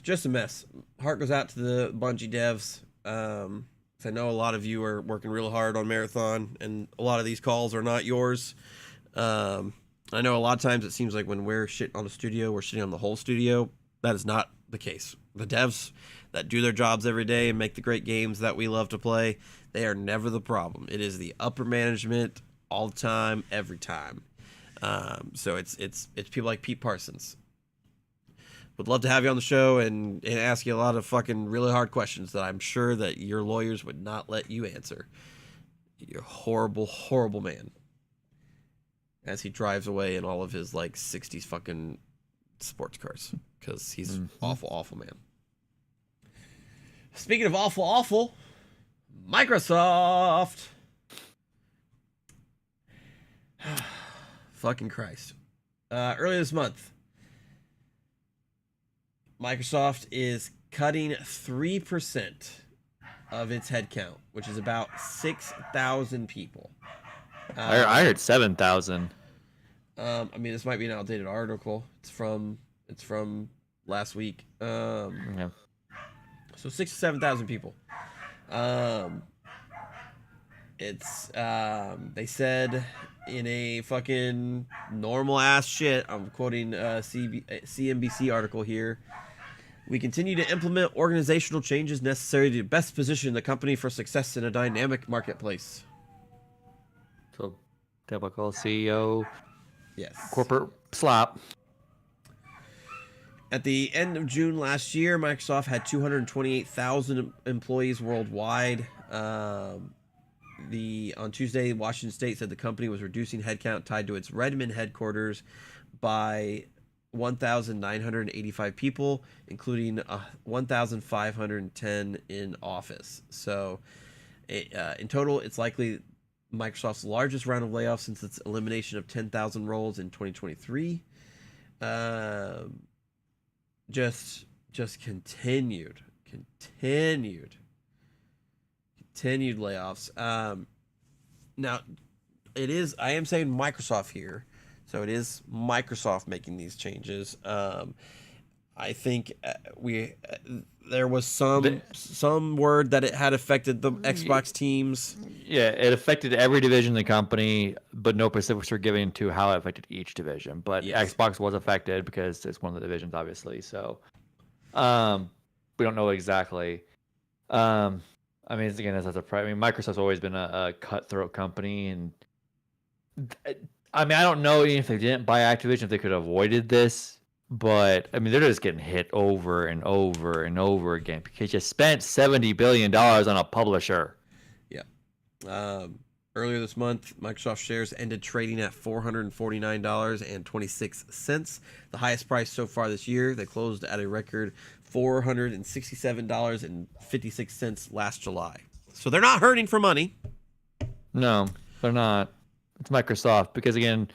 Just a mess. Heart goes out to the Bungie devs. 'Cause I know a lot of you are working real hard on Marathon, and a lot of these calls are not yours. I know a lot of times it seems like when we're shitting on the studio, we're shitting on the whole studio. That is not the case. The devs that do their jobs every day and make the great games that we love to play, they are never the problem. It is the upper management all the time, every time. So it's people like Pete Parsons. Would love to have you on the show and ask you a lot of fucking really hard questions that I'm sure that your lawyers would not let you answer. You're a horrible, horrible man. As he drives away in all of his like 60s fucking sports cars, because he's awful, awful man. Speaking of awful, awful, Microsoft. Fucking Christ. Earlier this month, Microsoft is cutting 3% of its headcount, which is about 6,000 people. I heard 7,000. I mean, this might be an outdated article. It's from last week. Yeah. So 6 to 7,000 people. They said in a fucking normal ass shit. I'm quoting CNBC article here. We continue to implement organizational changes necessary to best position the company for success in a dynamic marketplace. So, typical CEO. Yes. Corporate slap. At the end of June last year, Microsoft had 228,000 employees worldwide. On Tuesday, Washington State said the company was reducing headcount tied to its Redmond headquarters by 1,985 people, including 1,510 in office. So, in total, it's likely Microsoft's largest round of layoffs since its elimination of 10,000 roles in 2023. Just continued layoffs. Now, I am saying Microsoft here, so it is Microsoft making these changes. I think there was some word that it had affected the Xbox teams. Yeah, it affected every division of the company, but no specifics were given to how it affected each division. But yes. Xbox was affected because it's one of the divisions, obviously. So, we don't know exactly. I mean, again, Microsoft's always been a cutthroat company, and I mean, I don't know if they didn't buy Activision if they could have avoided this. But, I mean, they're just getting hit over and over and over again because you spent $70 billion on a publisher. Yeah. Earlier this month, Microsoft shares ended trading at $449.26, the highest price so far this year. They closed at a record $467.56 last July. So they're not hurting for money. No, they're not. It's Microsoft because, again,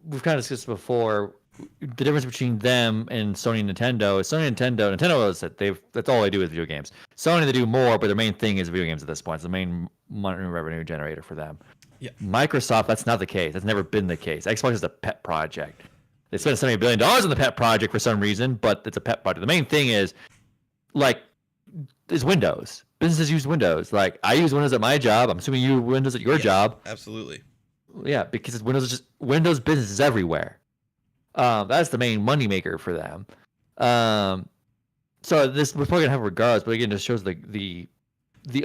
we've kind of discussed before. The difference between them and Sony and Nintendo is Nintendo is that that's all they do is video games. Sony, they do more, but their main thing is video games at this point. It's the main money revenue generator for them. Yeah. Microsoft, that's not the case. That's never been the case. Xbox is a pet project. They spent $70 billion on the pet project for some reason, but it's a pet project. The main thing is Windows. Businesses use Windows. Like, I use Windows at my job. I'm assuming you use Windows at your job. Absolutely. Yeah, because Windows business is everywhere. That's the main moneymaker for them. So this we're probably gonna have regardless, but again, just shows the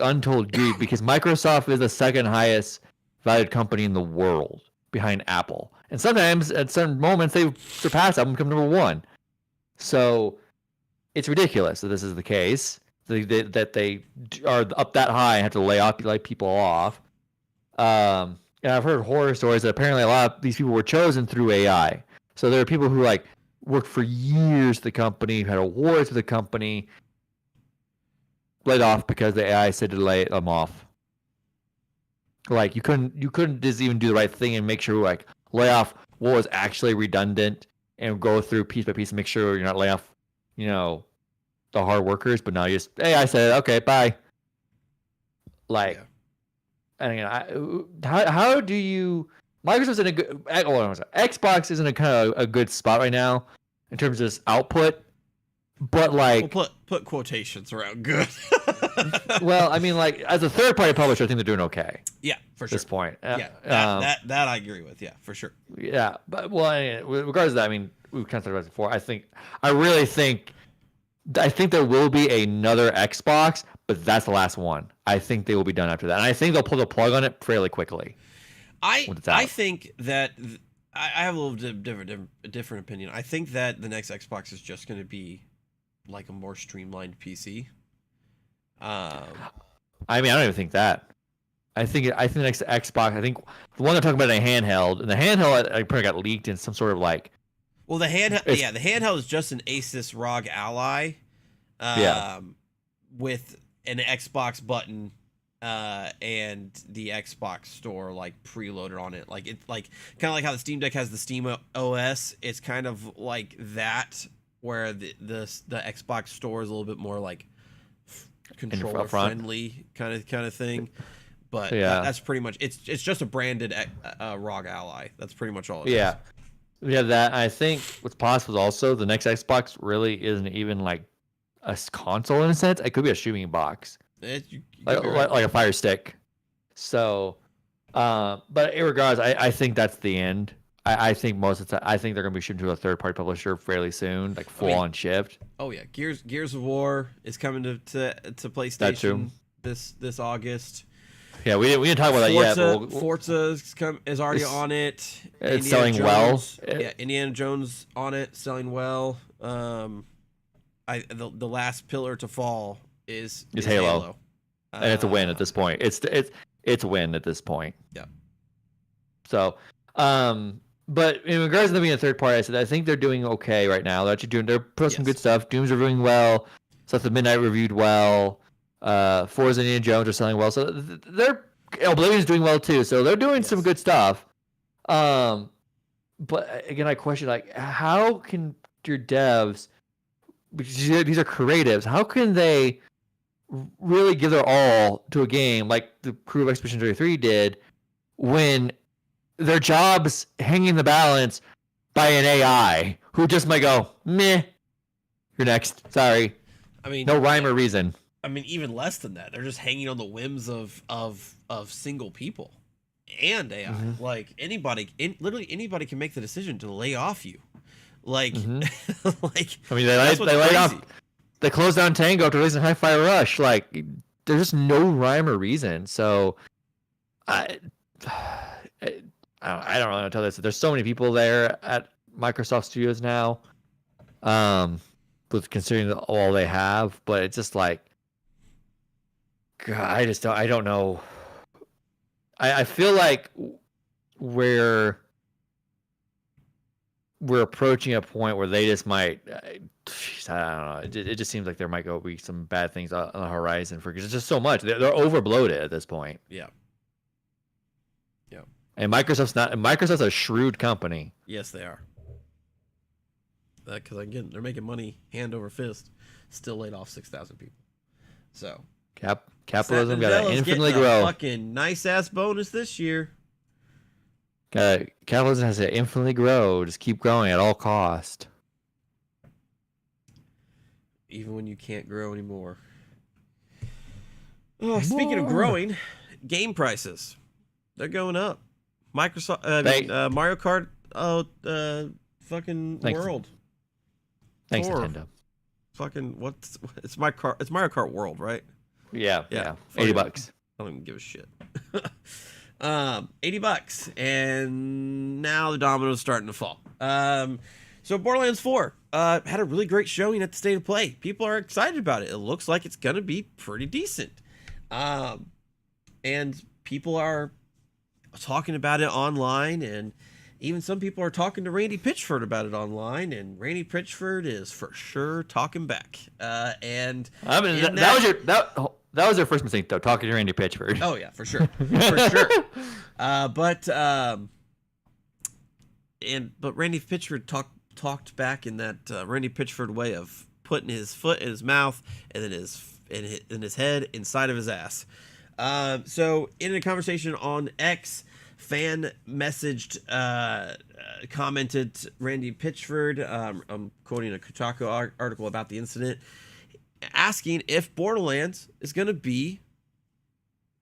untold greed because Microsoft is the second highest valued company in the world behind Apple, and sometimes at certain moments they surpass Apple and become number one. So it's ridiculous that this is the case. That they are up that high and have to lay people off. And I've heard horror stories that apparently a lot of these people were chosen through AI. So there are people who worked for years at the company, who had awards for the company, laid off because the AI said to lay them off. Like you couldn't just even do the right thing and make sure lay off what was actually redundant and go through piece by piece and make sure you're not laying off, the hard workers. But now you just AI said okay, bye. And again, how do you? Microsoft's in Xbox is in a kind of a good spot right now in terms of its output, But like, We'll put quotations around good. well, I mean, like as a third-party publisher, I think they're doing okay. Yeah, for At sure. this point. Yeah, that I agree with. Yeah, for sure. Yeah, but well, with regards to that, I mean, we've kind of talked about it before. I really think there will be another Xbox, but that's the last one. I think they will be done after that, and I think they'll pull the plug on it fairly quickly. I think that I have a little different opinion. I think that the next Xbox is just going to be like a more streamlined PC. I mean, I don't even think that. I think the next Xbox. I think the one they're talking about in a handheld, and the handheld I probably got leaked in some sort of like. Well, the handheld is just an Asus ROG Ally, with an Xbox button, and the Xbox Store like preloaded on it. Like it's like kind of like how the Steam Deck has the Steam OS. It's kind of like that, where the Xbox Store is a little bit more like controller friendly kind of thing. But that's pretty much it's just a branded ROG Ally. That's pretty much all it is. Yeah, that I think what's possible is also the next Xbox really isn't even like a console in a sense. It could be a streaming box, like a Fire Stick. So, but regardless, I think that's the end. I think most of the time, I think they're gonna be shipping to a third-party publisher fairly soon, like full-on shipped. Oh yeah, Gears of War is coming to PlayStation this August. Yeah, we didn't talk about that yet. But Forza is already on it. It's Indiana selling Jones, well. Yeah, Indiana Jones on it, selling well. The last pillar to fall is Halo. And it's a win at this point. It's a win at this point. Yeah. So, but in regards to them being a third party, I think they're doing okay right now. They're putting some good stuff. Doom's reviewing well. Stuff the Midnight reviewed well. Forza and Indiana Jones are selling well, so they're Oblivion's doing well too. So they're doing some good stuff. But again, I question like, how can your devs, these are creatives, how can they really give their all to a game like the crew of Expedition 33 did when their job's hanging in the balance by an AI who just might go, meh, you're next. Sorry. I mean, no rhyme or reason. I mean, even less than that. They're just hanging on the whims of single people and AI. Mm-hmm. Like literally anybody can make the decision to lay off you. Like, like I mean, they laid off. They closed down Tango after releasing Hi-Fi Rush. Like, there's just no rhyme or reason. So, I don't know how to tell this. There's so many people there at Microsoft Studios now, with considering all they have. But it's just like, God, I don't know. I feel like we're approaching a point where they just might. I don't know. It just seems like there might be some bad things on the horizon because it's just so much. They're overbloated at this point. Yeah. Yeah. And Microsoft's a shrewd company. Yes, they are. Because again, they're making money hand over fist. Still laid off 6,000 people. So. Capitalism got to infinitely grow. Fucking nice ass bonus this year. Capitalism has to infinitely grow. Just keep growing at all cost. Even when you can't grow anymore. Oh, speaking of growing, game prices, they're going up. Microsoft, Mario Kart, fucking World. Thanks, Nintendo. Fucking it's Mario Kart World, right? Yeah. $80. I don't even give a shit. $80, and now the domino's starting to fall. So Borderlands 4 had a really great showing at the State of Play. People are excited about it. It looks like it's gonna be pretty decent, and people are talking about it online, and even some people are talking to Randy Pitchford about it online, and Randy Pitchford is for sure talking back. And I mean, that was their first mistake, though, talking to Randy Pitchford. Oh yeah, for sure, for sure. But Randy Pitchford talked back in that Randy Pitchford way of putting his foot in his mouth and then his head inside of his ass. So in a conversation on X, fan messaged, commented Randy Pitchford. I'm quoting a Kotaku article about the incident, asking if Borderlands is going to be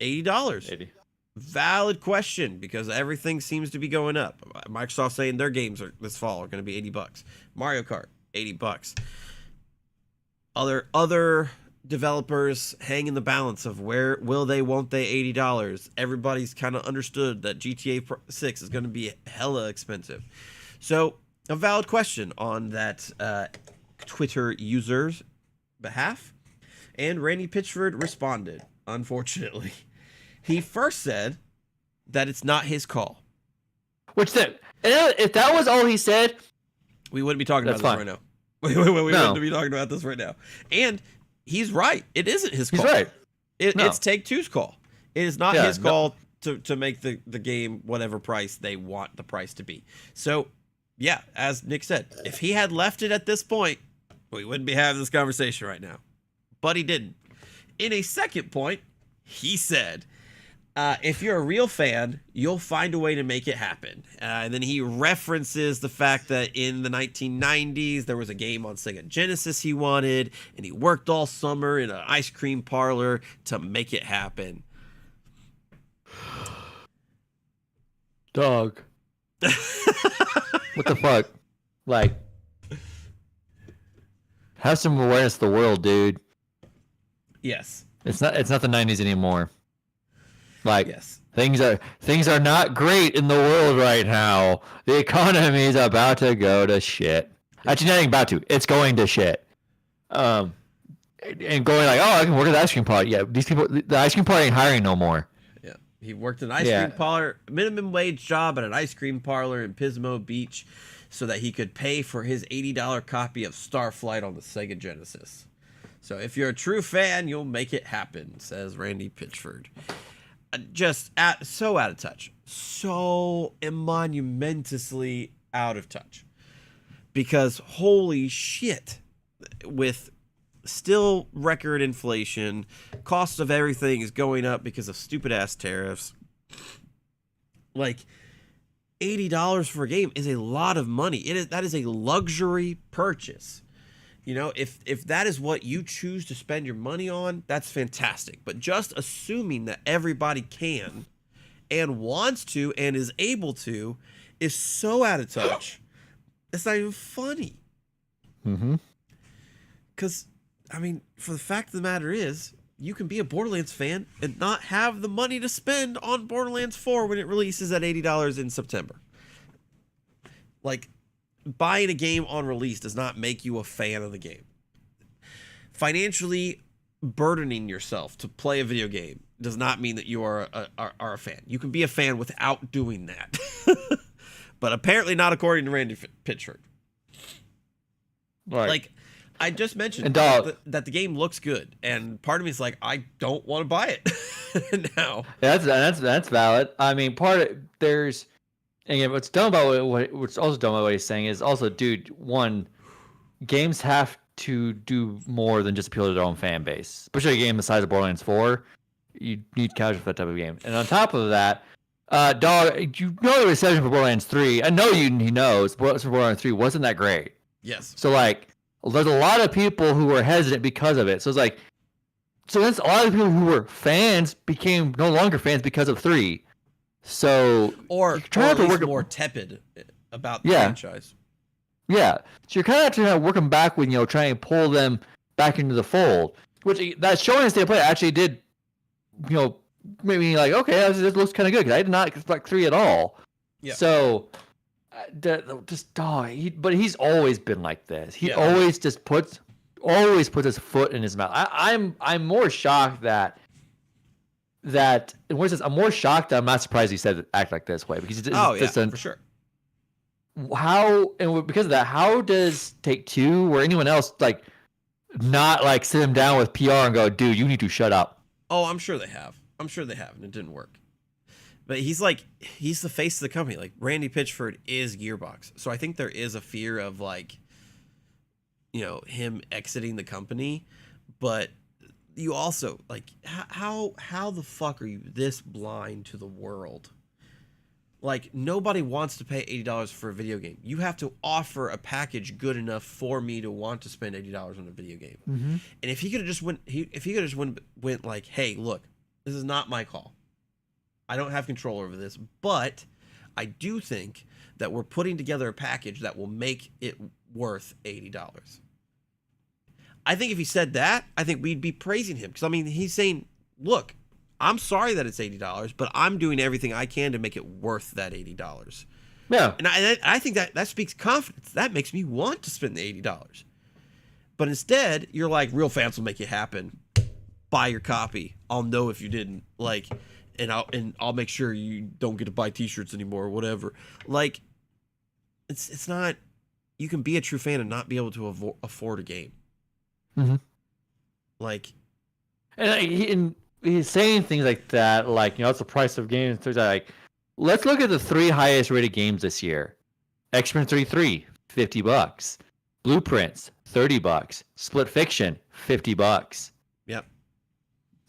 $80. 80. Valid question, because everything seems to be going up. Microsoft saying their games this fall are going to be $80. Mario Kart, $80. Other developers hang in the balance of where won't they $80. Everybody's kind of understood that GTA 6 is going to be hella expensive. So a valid question on that Twitter user's behalf, and Randy Pitchford responded, unfortunately. He first said that it's not his call. Which then, if that was all he said, we wouldn't be talking about this right now. We wouldn't be talking about this right now. And he's right. It isn't his call. He's right. It's Take-Two's call. It is not his call to make the game whatever price they want the price to be. So, yeah, as Nick said, if he had left it at this point, we wouldn't be having this conversation right now. But he didn't. In a second point, he said, if you're a real fan, you'll find a way to make it happen. And then he references the fact that in the 1990s, there was a game on Sega Genesis he wanted, and he worked all summer in an ice cream parlor to make it happen. Dog. What the fuck? Like, have some awareness of the world, dude. Yes. It's not the 90s anymore. Like, yes. Things are not great in the world right now. The economy is about to go to shit. Actually, not even about to. It's going to shit. And going like, oh, I can work at the ice cream parlor. Yeah, these people, the ice cream parlor ain't hiring no more. Yeah, he worked an ice cream parlor, minimum wage job at an ice cream parlor in Pismo Beach, so that he could pay for his $80 copy of Starflight on the Sega Genesis. So if you're a true fan, you'll make it happen, says Randy Pitchford. Just so out of touch, so monumentously out of touch, because holy shit, with still record inflation, cost of everything is going up because of stupid ass tariffs. Like, $80 for a game is a lot of money. That is a luxury purchase. You know, if that is what you choose to spend your money on, that's fantastic. But just assuming that everybody can and wants to and is able to is so out of touch. It's not even funny. Mm-hmm. Because, I mean, for the fact of the matter is, you can be a Borderlands fan and not have the money to spend on Borderlands 4 when it releases at $80 in September. Like, buying a game on release does not make you a fan of the game. Financially burdening yourself to play a video game does not mean that you are a fan. You can be a fan without doing that. But apparently not according to Randy Pitchford. Right. Like, I just mentioned that the game looks good, and part of me is like, I don't want to buy it now. That's valid. I mean, and what's dumb about what's also dumb about what he's saying is also, dude, one, games have to do more than just appeal to their own fan base. Especially a game the size of Borderlands 4, you need casual for that type of game. And on top of that, dog, you know the reception for Borderlands 3. I know he knows Borderlands 3 wasn't that great. Yes. So like, there's a lot of people who were hesitant because of it. So it's like, that's a lot of people who were fans became no longer fans because of 3. So or at least more tepid about the franchise. Yeah, so you're kind of trying to work them back when trying to pull them back into the fold. Which that showing state of play actually did, make me like, okay, this looks kind of good, because I did not expect 3 at all. Yeah. So, but he's always been like this. He always just puts his foot in his mouth. I'm more shocked that. I'm more shocked that I'm not surprised he said act like this way, because for sure. Because of that, how does Take-Two or anyone else not sit him down with PR and go, dude, you need to shut up? Oh, I'm sure they have, and it didn't work. But he's the face of the company. Like, Randy Pitchford is Gearbox, so I think there is a fear of him exiting the company, but. You also, how the fuck are you this blind to the world Like, nobody wants to pay $80 for a video game. You have to offer a package good enough for me to want to spend $80 on a video game. Mm-hmm. And if he could have just went like, hey, look, this is not my call. I don't have control over this, but I do think that we're putting together a package that will make it worth $80. I think if he said that, I think we'd be praising him. Because, I mean, he's saying, look, I'm sorry that it's $80, but I'm doing everything I can to make it worth that $80. Yeah. And I think that speaks confidence. That makes me want to spend the $80. But instead, you're like, real fans will make it happen. Buy your copy. I'll know if you didn't. Like, and I'll make sure you don't get to buy t-shirts anymore or whatever. Like, it's not, you can be a true fan and not be able to afford a game. Mm-hmm. Like, and he's saying things like that, like, it's the price of games. Things like, let's look at the 3 highest rated games this year. X-Men 33, $50. Blueprints, $30. Split Fiction, $50. Yep.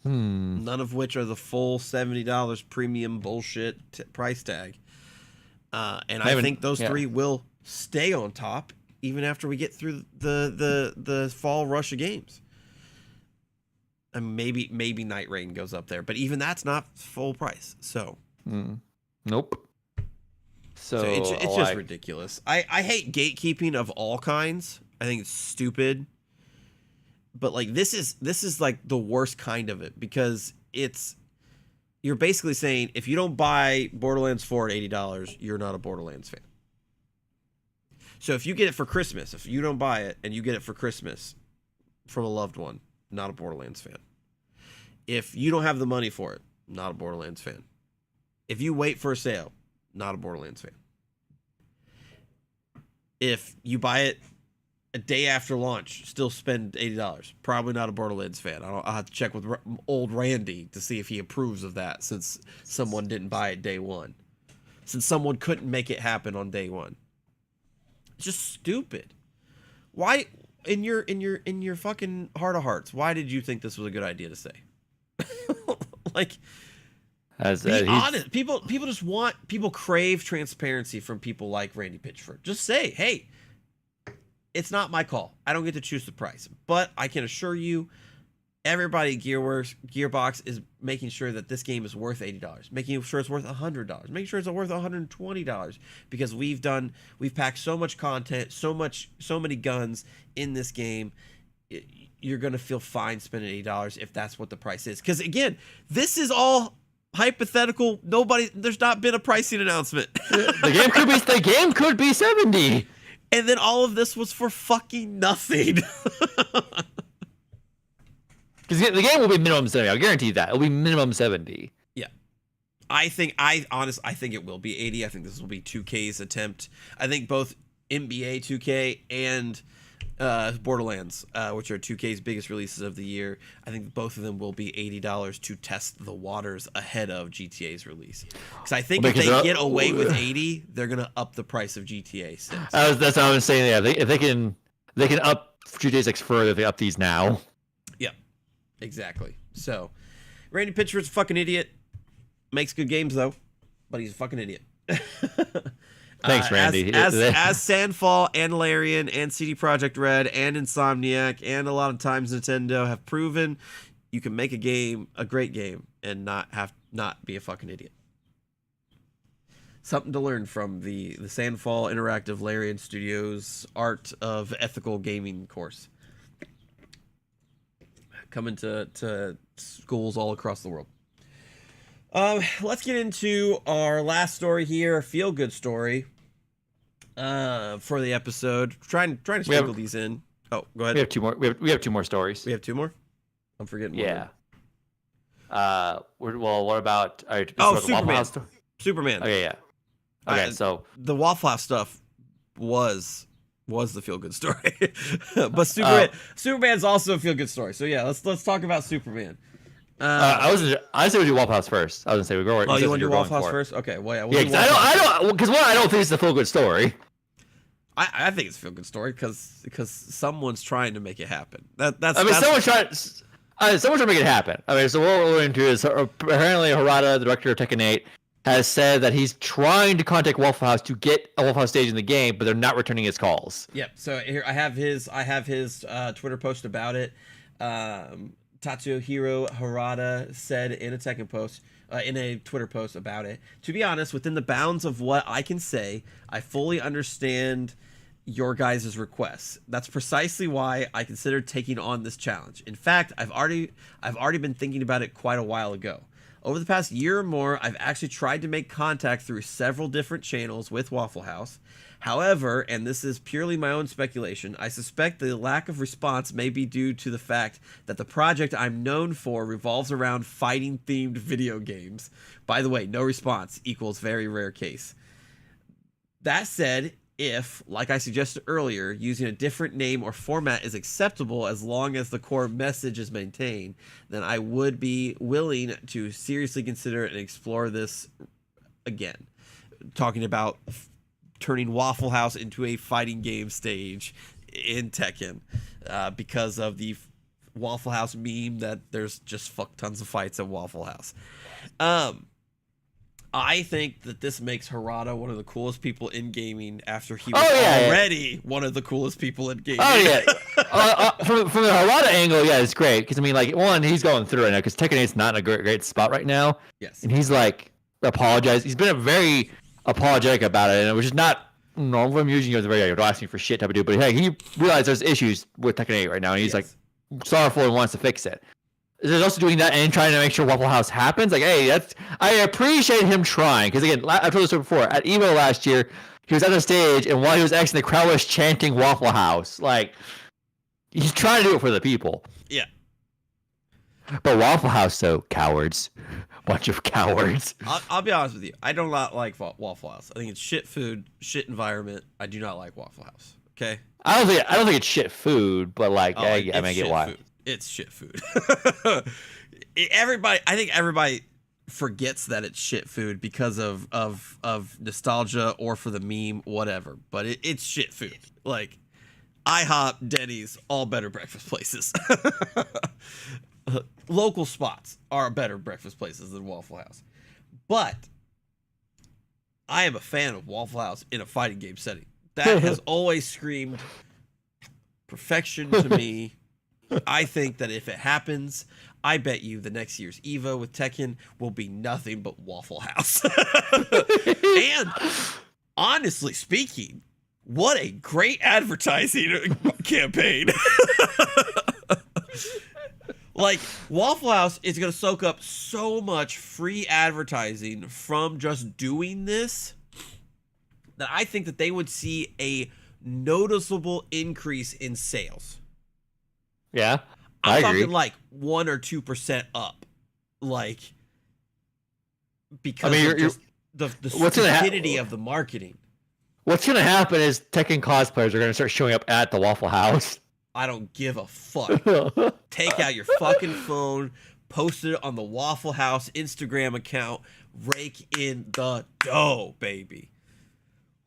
None of which are the full $70 premium bullshit price tag. And I think those 3 will stay on top even after we get through the fall rush of games. And maybe Night Rain goes up there, but even that's not full price. So, nope. So it's just ridiculous. I hate gatekeeping of all kinds. I think it's stupid. But like this is like the worst kind of it, because you're basically saying if you don't buy Borderlands 4 at $80, you're not a Borderlands fan. So if you get it for Christmas, if you don't buy it and you get it for Christmas from a loved one, not a Borderlands fan. If you don't have the money for it, not a Borderlands fan. If you wait for a sale, not a Borderlands fan. If you buy it a day after launch, still spend $80, probably not a Borderlands fan. I'll have to check with old Randy to see if he approves of that, since someone didn't buy it day one. Since someone couldn't make it happen on day one. It's just stupid. Why, in your fucking heart of hearts, why did you think this was a good idea to say? Like, be honest. People crave transparency from people like Randy Pitchford. Just say, hey, it's not my call. I don't get to choose the price, but I can assure you, everybody at Gearbox is making sure that this game is worth $80, making sure it's worth $100, making sure it's worth $120, because we've packed so much content, so many guns in this game. You're gonna feel fine spending $80 if that's what the price is. Because again, this is all hypothetical. There's not been a pricing announcement. The game could be $70. And then all of this was for fucking nothing. Because the game will be minimum 70. I'll guarantee that. It'll be minimum 70. Yeah. I think it will be 80. I think this will be 2K's attempt. I think both NBA 2K and Borderlands, which are 2K's biggest releases of the year, I think both of them will be $80 to test the waters ahead of GTA's release. Because I think if they get away with 80, they're gonna up the price of GTA 6. That's what I was saying. Yeah, if they can up GTA 6 further if they up these now. Yeah, exactly. So, Randy Pitchford's a fucking idiot. Makes good games though, but he's a fucking idiot. Thanks, Randy. As Sandfall and Larian and CD Projekt Red and Insomniac and a lot of times Nintendo have proven, you can make a great game, and not be a fucking idiot. Something to learn from the Sandfall Interactive Larian Studios Art of Ethical Gaming course. Coming to schools all across the world. Let's get into our last story here, a feel-good story for the episode. Trying to sprinkle these in. Oh, go ahead. We have 2 more. We have 2 more stories. We have 2 more? I'm forgetting one. Yeah. What about Superman. Superman. Okay, yeah. Okay, so the Waffle House stuff was the feel-good story. But Superman's also a feel-good story. So yeah, let's talk about Superman. I said we do Waffle House first. I was gonna say we go. Oh, you want to do Waffle House first? Okay. Well, yeah. Because I don't think it's a feel good story. I think it's a feel good story because someone's trying to make it happen. Someone's trying to make it happen. I mean, so what we're into is apparently Harada, the director of Tekken 8, has said that he's trying to contact Waffle House to get a Waffle House stage in the game, but they're not returning his calls. Yep. So here I have his Twitter post about it. Tatsuhiro Harada said in a Tekken post, in a Twitter post about it. To be honest, within the bounds of what I can say, I fully understand your guys' requests. That's precisely why I considered taking on this challenge. In fact, I've already been thinking about it quite a while ago. Over the past year or more, I've actually tried to make contact through several different channels with Waffle House. However, and this is purely my own speculation, I suspect the lack of response may be due to the fact that the project I'm known for revolves around fighting-themed video games. By the way, no response equals very rare case. That said, if, like I suggested earlier, using a different name or format is acceptable as long as the core message is maintained, then I would be willing to seriously consider and explore this again. Talking about turning Waffle House into a fighting game stage in Tekken because of the Waffle House meme that there's just fuck tons of fights at Waffle House. I think that this makes Harada one of the coolest people in gaming after he was already one of the coolest people in gaming. Oh, yeah. From the Harada angle, yeah, it's great. Because, I mean, like, one, he's going through it now because Tekken 8's not in a great spot right now. Yes. And he's, like, apologized. He's been very apologetic about it, and which is not normal for him. Usually, you're very, don't ask me for shit type of dude. But, hey, he realized there's issues with Tekken 8 right now, and he's, like, sorrowful and wants to fix it. There's also doing that and trying to make sure Waffle House happens. Like, hey, I appreciate him trying. Because, again, I've told this before. At EVO last year, he was at the stage, and while he was exiting, the crowd was chanting Waffle House. Like, he's trying to do it for the people. Yeah. But Waffle House, though, cowards. Bunch of cowards. I'll be honest with you. I do not like Waffle House. I think it's shit food, shit environment. I do not like Waffle House. Okay? I don't think it's shit food, but, like, I get why. Food. It's shit food. I think everybody forgets that it's shit food because of nostalgia or for the meme, whatever. But it's shit food. Like IHOP, Denny's, all better breakfast places. Local spots are better breakfast places than Waffle House. But I am a fan of Waffle House in a fighting game setting. That has always screamed perfection to me. I think that if it happens, I bet you the next year's EVO with Tekken will be nothing but Waffle House. And honestly speaking, what a great advertising campaign. Like, Waffle House is going to soak up so much free advertising from just doing this that I think that they would see a noticeable increase in sales. Yeah, I'm talking like 1 or 2% up, like because of just the stupidity of the marketing. What's gonna happen is Tekken cosplayers are gonna start showing up at the Waffle House. I don't give a fuck. Take out your fucking phone, post it on the Waffle House Instagram account, rake in the dough, baby.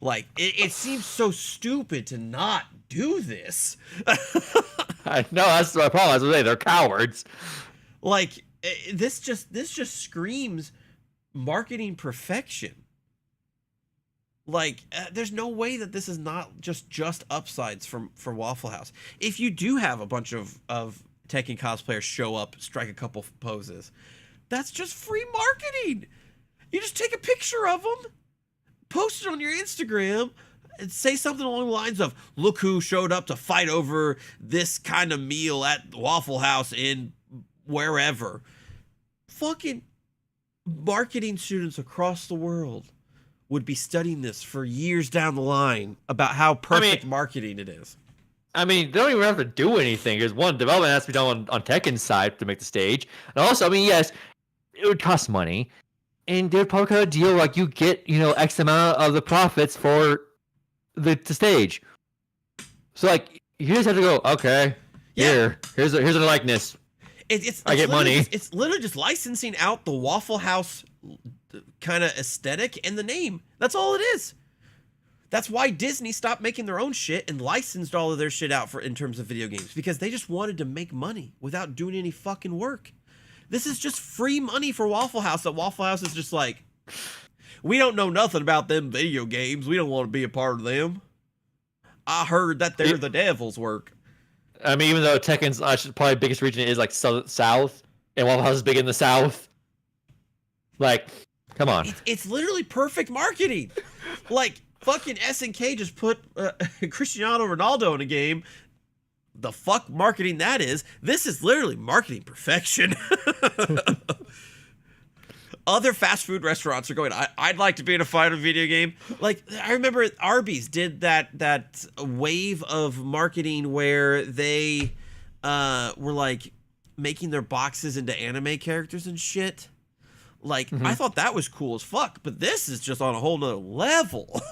Like, it seems so stupid to not do this. I know, that's my problem. That's what they, they're cowards. Like, this just screams marketing perfection. Like, there's no way that this is not just upsides for Waffle House. If you do have a bunch of Tekken cosplayers show up, strike a couple poses, that's just free marketing. You just take a picture of them, post it on your Instagram, and say something along the lines of, look who showed up to fight over this kind of meal at Waffle House in wherever. Fucking marketing students across the world would be studying this for years down the line about how perfect marketing it is. I mean, they don't even have to do anything. Because one, development has to be done on Tekken's side to make the stage. And also, I mean, yes, it would cost money. And they'd probably cut a deal like you get, X amount of the profits for the stage. So, like, you just have to go, okay, here's a likeness. I get money. It's literally just licensing out the Waffle House kind of aesthetic and the name. That's all it is. That's why Disney stopped making their own shit and licensed all of their shit out in terms of video games, because they just wanted to make money without doing any fucking work. This is just free money for Waffle House that Waffle House is just like, We don't know nothing about them video games. We don't want to be a part of them. I heard that they're the devil's work. I mean, even though Tekken's probably biggest region is like south, and Waffle House is big in the south. Like, come on. It's literally perfect marketing. Like, fucking SNK just put Cristiano Ronaldo in a game. The fuck marketing that is. This is literally marketing perfection. Other fast food restaurants are going, I'd like to be in a fighter video game. Like, I remember Arby's did that wave of marketing where they were like making their boxes into anime characters and shit. Like, I thought that was cool as fuck, but this is just on a whole nother level.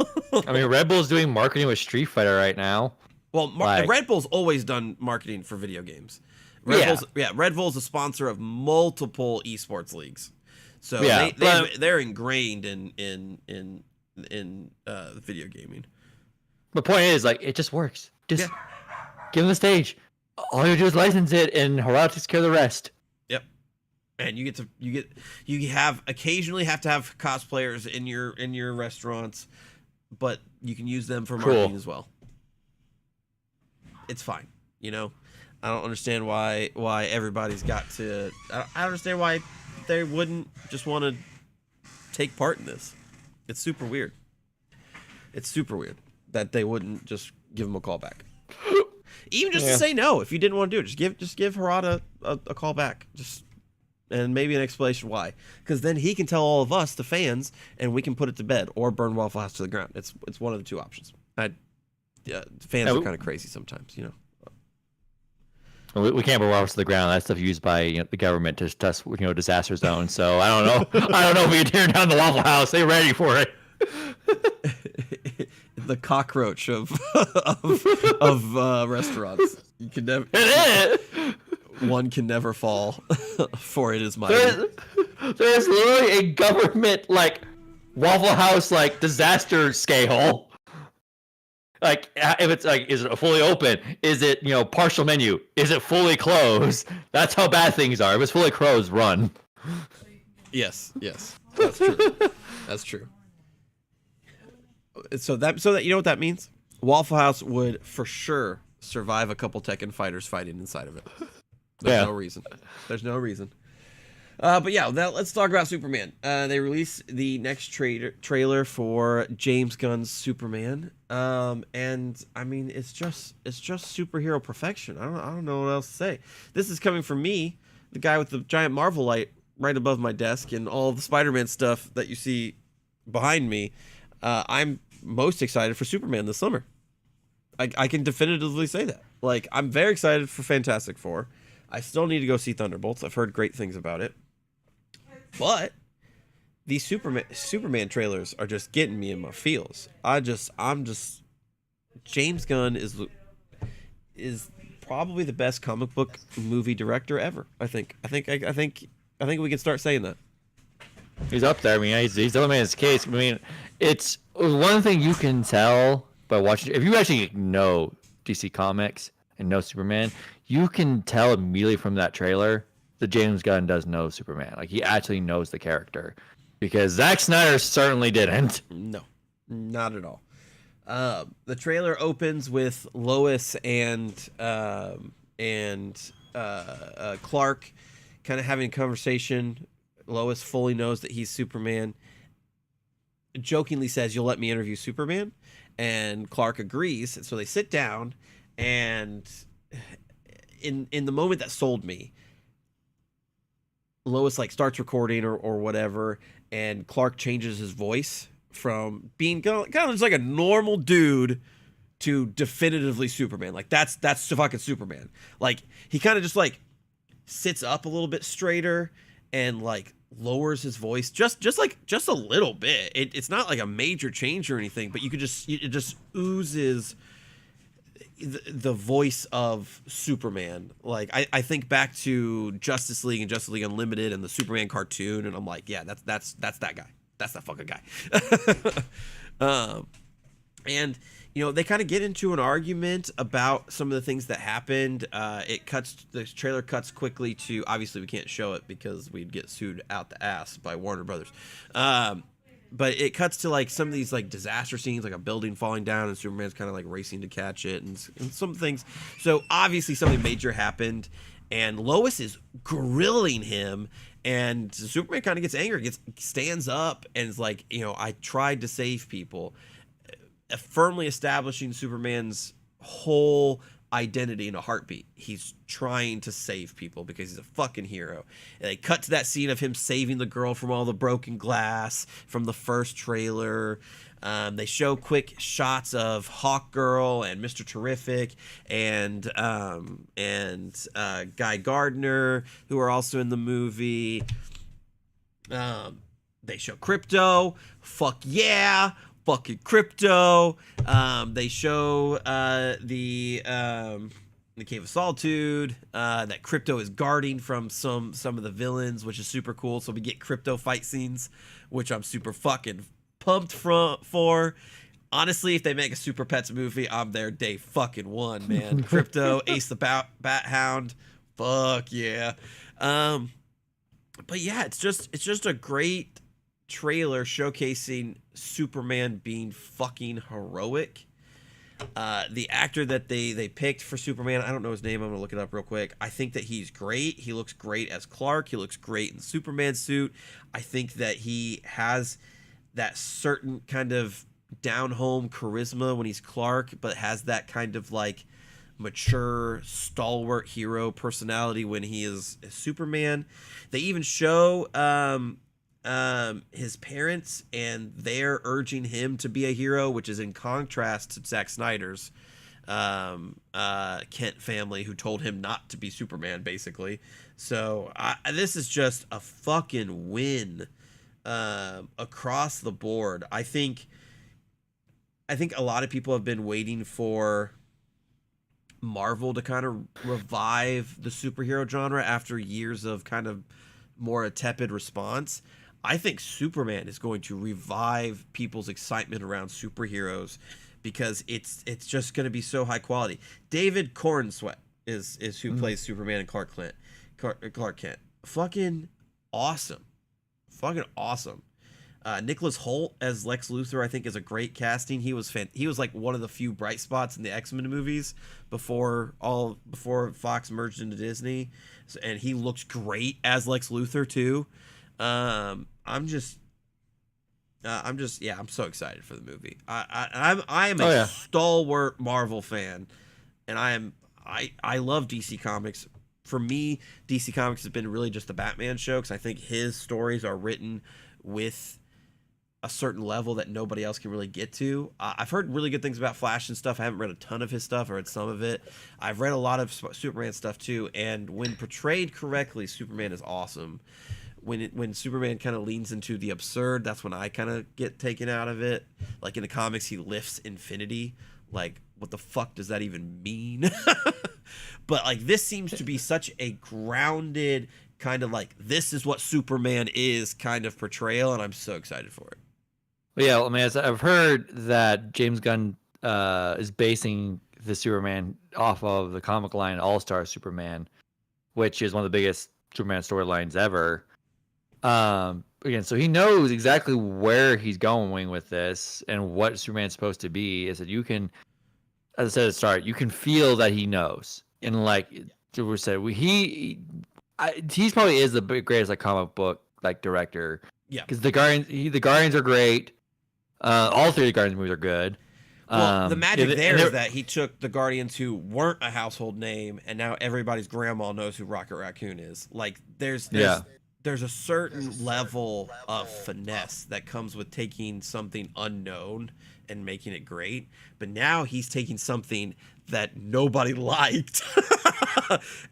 I mean, Red Bull's doing marketing with Street Fighter right now. Well, Red Bull's always done marketing for video games. Red Bull's a sponsor of multiple esports leagues. So they're ingrained in video gaming. The point is, like, it just works. Just give them the stage. All you do is license it, and Harada takes care of the rest. Yep. And you occasionally have to have cosplayers in your restaurants, but you can use them for marketing as well. It's fine, you know. I don't understand why everybody's got to. I understand why they wouldn't just want to take part in this. It's super weird. It's super weird that they wouldn't just give him a call back. Even just to say no, if you didn't want to do it, just give Harada a call back, and maybe an explanation why, because then he can tell all of us, the fans, and we can put it to bed or burn Waffle House to the ground. It's one of the two options. Fans are kind of crazy sometimes, you know. We can't burn Waffle House to the ground. That's stuff used by the government to test, disaster zones. So I don't know. I don't know if we can tear down the Waffle House. They're ready for it. The cockroach of restaurants. You can never. One can never fall, for it is mighty. There's literally a government Waffle House disaster scale. Like, if it's is it fully open? Is it partial menu? Is it fully closed? That's how bad things are. If it's fully closed, run. Yes, that's true. That's true. So that you know what that means? Waffle House would for sure survive a couple Tekken fighters fighting inside of it. There's no reason. There's no reason. But yeah, let's talk about Superman. They released the next trailer for James Gunn's Superman, and I mean it's just superhero perfection. I don't know what else to say. This is coming from me, the guy with the giant Marvel light right above my desk, and all the Spider-Man stuff that you see behind me. I'm most excited for Superman this summer. I can definitively say that. Like, I'm very excited for Fantastic Four. I still need to go see Thunderbolts. I've heard great things about it. But these Superman trailers are just getting me in my feels. I'm just James Gunn is probably the best comic book movie director ever. I think we can start saying that. He's up there. I mean, he's the man's case. I mean, it's one thing you can tell by watching. If you actually know DC Comics and know Superman, you can tell immediately from that trailer that James Gunn does know Superman. Like, he actually knows the character, because Zack Snyder certainly didn't. No, not at all. The trailer opens with Lois and Clark kind of having a conversation. Lois fully knows that he's Superman. Jokingly says, "You'll let me interview Superman?" And Clark agrees. So they sit down, and in the moment that sold me, Lois starts recording or whatever, and Clark changes his voice from being kind of just like a normal dude to definitively Superman. Like, that's fucking Superman. Like, he kind of just sits up a little bit straighter and lowers his voice just a little bit. It's not like a major change or anything, but it just oozes the voice of Superman. Like, I think back to Justice League and Justice League Unlimited and the Superman cartoon, and I'm like, yeah, that's that guy. That's that fucking guy. And they kind of get into an argument about some of the things that happened. The trailer cuts quickly to, obviously we can't show it because we'd get sued out the ass by Warner Brothers. but it cuts to like some of these like disaster scenes, like a building falling down and Superman's kind of like racing to catch it, and some things. So obviously something major happened, and Lois is grilling him, and Superman kind of gets angry, stands up, and is like, I tried to save people, firmly establishing Superman's whole identity in a heartbeat. He's trying to save people because he's a fucking hero. And they cut to that scene of him saving the girl from all the broken glass from the first trailer. They show quick shots of Hawkgirl and Mr. Terrific and Guy Gardner, who are also in the movie. They show Crypto. Fuck yeah. Fucking Crypto. They show the Cave of Solitude that Crypto is guarding from some of the villains, which is super cool. So we get Crypto fight scenes, which I'm super fucking pumped for. Honestly, if they make a Super Pets movie, I'm there day fucking one, man. Crypto, Ace the Bat Hound, fuck yeah. But yeah, it's just a great trailer showcasing Superman being fucking heroic. The actor that they picked for Superman, I don't know his name, I'm gonna look it up real quick. I think that he's great. He looks great as Clark. He looks great in the Superman suit. I think that he has that certain kind of down-home charisma when he's Clark, but has that kind of like mature, stalwart hero personality when he is Superman. They even show his parents, and they're urging him to be a hero, which is in contrast to Zack Snyder's Kent family, who told him not to be Superman, basically. So this is just a fucking win across the board. I think a lot of people have been waiting for Marvel to kind of revive the superhero genre after years of kind of more a tepid response. I think Superman is going to revive people's excitement around superheroes because it's just going to be so high quality. David Corenswet is who plays Superman and Clark Kent. Fucking awesome. Nicholas Hoult as Lex Luthor, I think, is a great casting. He was like one of the few bright spots in the X-Men movies before Fox merged into Disney, and he looks great as Lex Luthor too. I'm so excited for the movie. I am a stalwart Marvel fan, and I love DC Comics. For me, DC Comics has been really just the Batman show, because I think his stories are written with a certain level that nobody else can really get to. I've heard really good things about Flash and stuff. I haven't read a ton of his stuff. I read some of it. I've read a lot of Superman stuff too, and when portrayed correctly, Superman is awesome. When Superman kind of leans into the absurd, that's when I kind of get taken out of it. Like in the comics, he lifts infinity. Like, what the fuck does that even mean? But like, this seems to be such a grounded kind of like, this is what Superman is kind of portrayal, and I'm so excited for it. Well, yeah, I mean, I've heard that James Gunn is basing the Superman off of the comic line All-Star Superman, which is one of the biggest Superman storylines ever. Again, so he knows exactly where he's going with this and what Superman's supposed to be. Is that you can, as I said at the start, you can feel that he knows. And like we said, he probably is the greatest like comic book like director. Yeah, because the Guardians are great. All three of the Guardians movies are good. Well, the magic is that he took the Guardians who weren't a household name, and now everybody's grandma knows who Rocket Raccoon is. Like, there's a certain level of finesse that comes with taking something unknown and making it great. But now he's taking something that nobody liked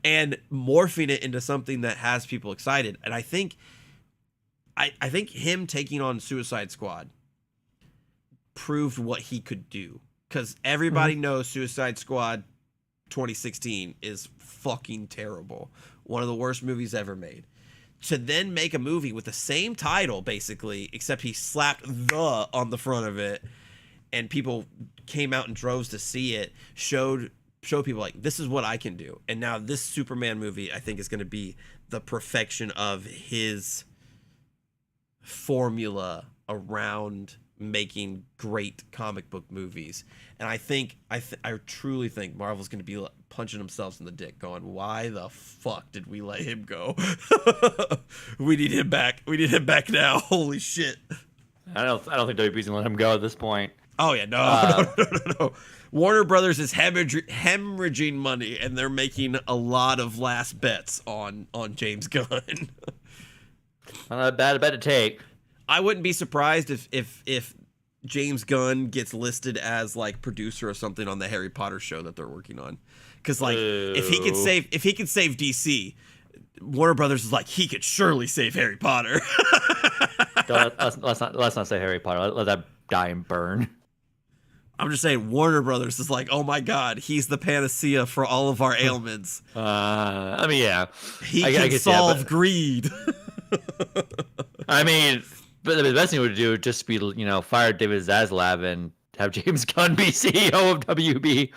and morphing it into something that has people excited. And I think him taking on Suicide Squad proved what he could do, because everybody knows Suicide Squad 2016 is fucking terrible. One of the worst movies ever made. To then make a movie with the same title, basically, except he slapped "the" on the front of it, and people came out in droves to see it, showed people like, this is what I can do. And now this Superman movie, I think, is going to be the perfection of his formula around making great comic book movies. And I truly think Marvel's going to be punching themselves in the dick going, why the fuck did we let him go? We need him back. We need him back now. Holy shit. I don't think WB's gonna let him go at this point. Oh yeah, no. Warner Brothers is hemorrhaging money, and they're making a lot of last bets on James Gunn. Not a bad bet to take. I wouldn't be surprised if James Gunn gets listed as like producer or something on the Harry Potter show that they're working on, because like if he could save DC, Warner Brothers is like, he could surely save Harry Potter. let's not say Harry Potter. Let that die and burn. I'm just saying Warner Brothers is like, oh my god, he's the panacea for all of our ailments. I mean, yeah, he can solve greed. I mean, but the best thing would do would just be, fire David Zaslav and have James Gunn be CEO of WB.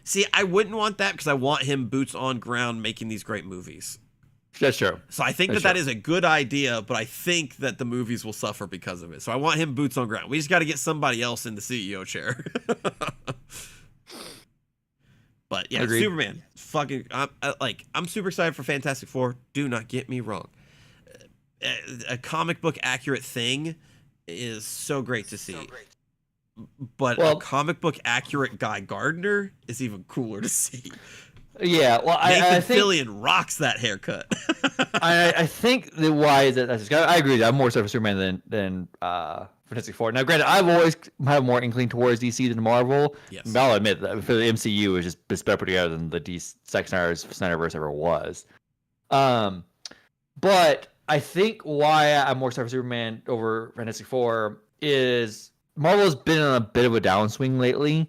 See, I wouldn't want that, because I want him boots on ground making these great movies. That's true. So I think that is a good idea, but I think that the movies will suffer because of it. So I want him boots on ground. We just got to get somebody else in the CEO chair. But yeah, Agreed. Superman, fucking, I'm super excited for Fantastic Four. Do not get me wrong. A comic book accurate thing is so great to see. But a comic book accurate Guy Gardner is even cooler to see. Yeah, well, Nathan Fillion rocks that haircut. I think the why is that I agree that I'm more excited for Superman than Fantastic Four. Now, granted, I've always had more inkling towards DC than Marvel. Yes. But I'll admit that for the MCU is just better put together than the Zack Snyderverse ever was. But I think why I'm more excited for Superman over Fantastic Four is Marvel's been on a bit of a downswing lately.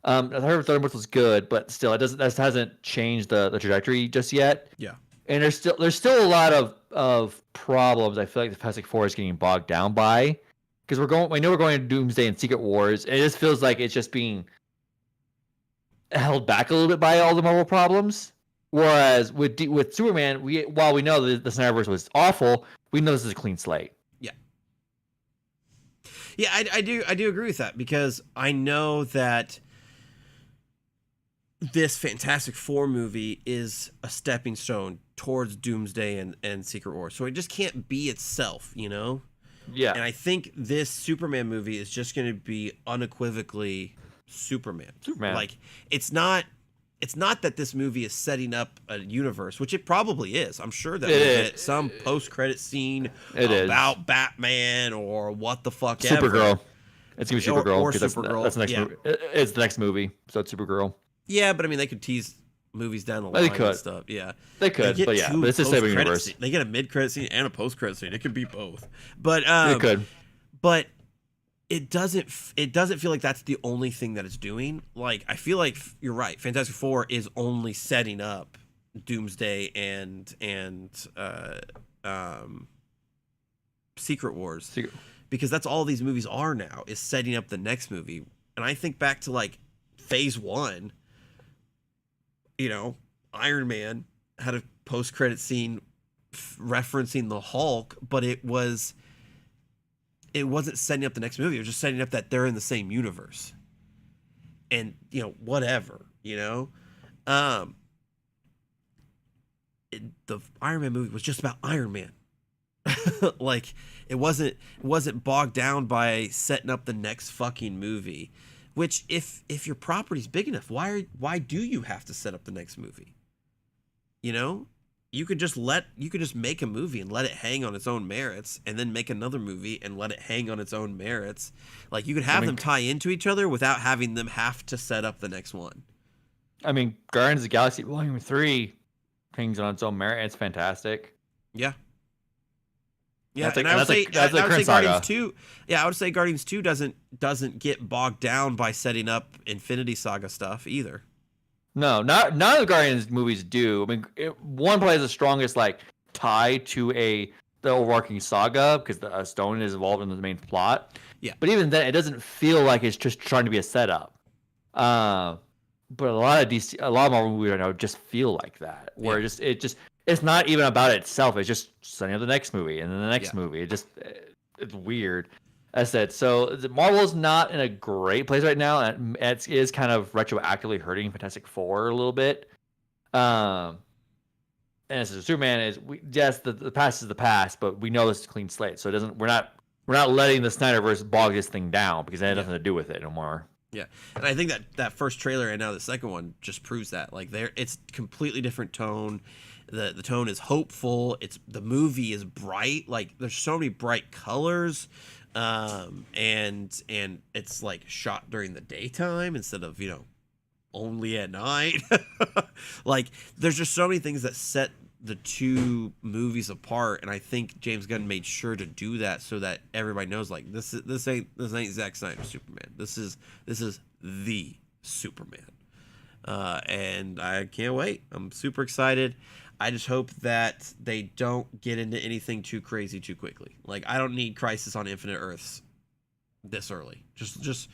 I heard Thunderbolts was good, but still, that hasn't changed the trajectory just yet. Yeah, and there's still a lot of problems. I feel like the Fantastic Four is getting bogged down by, because I know we're going to Doomsday and Secret Wars, and it just feels like it's just being held back a little bit by all the Marvel problems. Whereas with Superman, while we know the Snyderverse was awful, we know this is a clean slate. Yeah, I do agree with that, because I know that this Fantastic Four movie is a stepping stone towards Doomsday and Secret Wars. So it just can't be itself, Yeah. And I think this Superman movie is just going to be unequivocally Superman. Like, it's not that this movie is setting up a universe, which it probably is. I'm sure that we'll get some post-credit scene about Batman or what the fuck Supergirl. ever. It's going to be Supergirl. Or Supergirl. That's the next movie. It's the next movie, so it's Supergirl. Yeah, but I mean, they could tease movies down the line and stuff. Yeah, they could, but it's the same universe. They get a mid-credit scene and a post-credit scene. It could be both, but it could. But it doesn't feel like that's the only thing that it's doing. Like, I feel like you're right. Fantastic Four is only setting up Doomsday and Secret Wars, because that's all these movies are now, is setting up the next movie. And I think back to like Phase 1. Iron Man had a post-credit scene referencing the Hulk, but it wasn't setting up the next movie. It was just setting up that they're in the same universe. And, whatever, the Iron Man movie was just about Iron Man. Like, it wasn't bogged down by setting up the next fucking movie. Which, if your property's big enough, why do you have to set up the next movie? You could just make a movie and let it hang on its own merits, and then make another movie and let it hang on its own merits. Like, you could have them tie into each other without having them have to set up the next one. I mean, Guardians of the Galaxy Volume 3 hangs on its own merit. It's fantastic. Yeah. Yeah, and I would say Guardians 2. Yeah, I would say Guardians 2 doesn't get bogged down by setting up Infinity Saga stuff either. No, none of the Guardians movies do. I mean, one probably has the strongest tie to the overarching saga, because the Stone is involved in the main plot. Yeah, but even then, it doesn't feel like it's just trying to be a setup. But a lot of Marvel movies right now just feel like that, where it's not even about itself. It's just setting up the next movie and then the next movie. It's weird. As I said, so Marvel's not in a great place right now, and it is kind of retroactively hurting Fantastic Four a little bit. And so Superman is, yes, the past is the past, but we know this is a clean slate, so it doesn't. We're not letting the Snyderverse bog this thing down because it had nothing to do with it no more. Yeah, and I think that first trailer and now the second one just proves that. Like, it's completely different tone. The tone is hopeful. The movie is bright. Like, there's so many bright colors, and it's like shot during the daytime instead of only at night. Like, there's just so many things that set the two movies apart, and I think James Gunn made sure to do that so that everybody knows, like, this ain't Zack Snyder's Superman. This is the Superman, and I can't wait. I'm super excited. I just hope that they don't get into anything too crazy too quickly. Like, I don't need Crisis on Infinite Earths this early. Just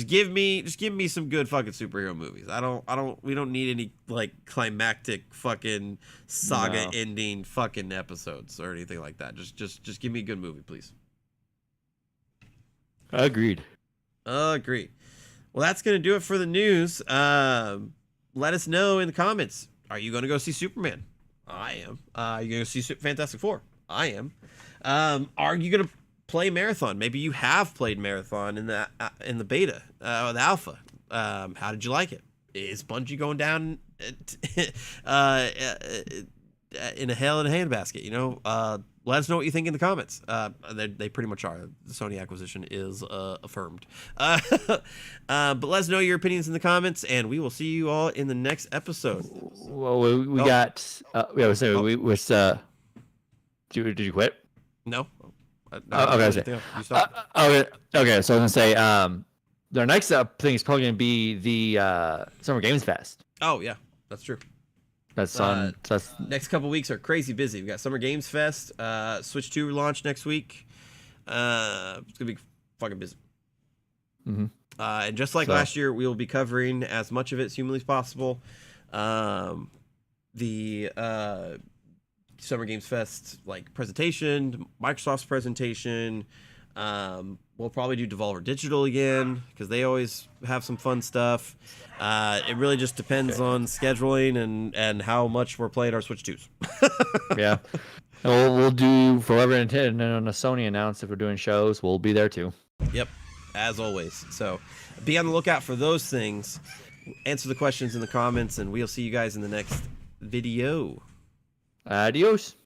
give me some good fucking superhero movies. We don't need any like climactic fucking saga ending fucking episodes or anything like that. Just give me a good movie, please. Agreed. Agreed. Well, that's gonna do it for the news. Let us know in the comments. Are you gonna go see Superman? I am. Are you gonna see Fantastic Four? I am. Are you gonna play Marathon? Maybe you have played Marathon in the beta, the alpha. How did you like it? Is Bungie going down in a hell in a handbasket? Let us know what you think in the comments. They pretty much are. The Sony acquisition is affirmed. But let us know your opinions in the comments, and we will see you all in the next episode. Well, we got. Did you quit? No. Okay. Okay. So I was gonna say, their next thing is probably gonna be the Summer Games Fest. Oh yeah, that's true. That's on. Next couple weeks are crazy busy. We got Summer Games Fest, Switch 2 launch next week. It's gonna be fucking busy. Mm-hmm. And just like last year, we will be covering as much of it as humanly possible. The Summer Games Fest presentation, Microsoft's presentation. We'll probably do Devolver Digital again because they always have some fun stuff. It really just depends on scheduling and how much we're playing our Switch 2s. Yeah. We'll do Forever and on a Sony announce if we're doing shows. We'll be there too. Yep, as always. So be on the lookout for those things. Answer the questions in the comments, and we'll see you guys in the next video. Adios.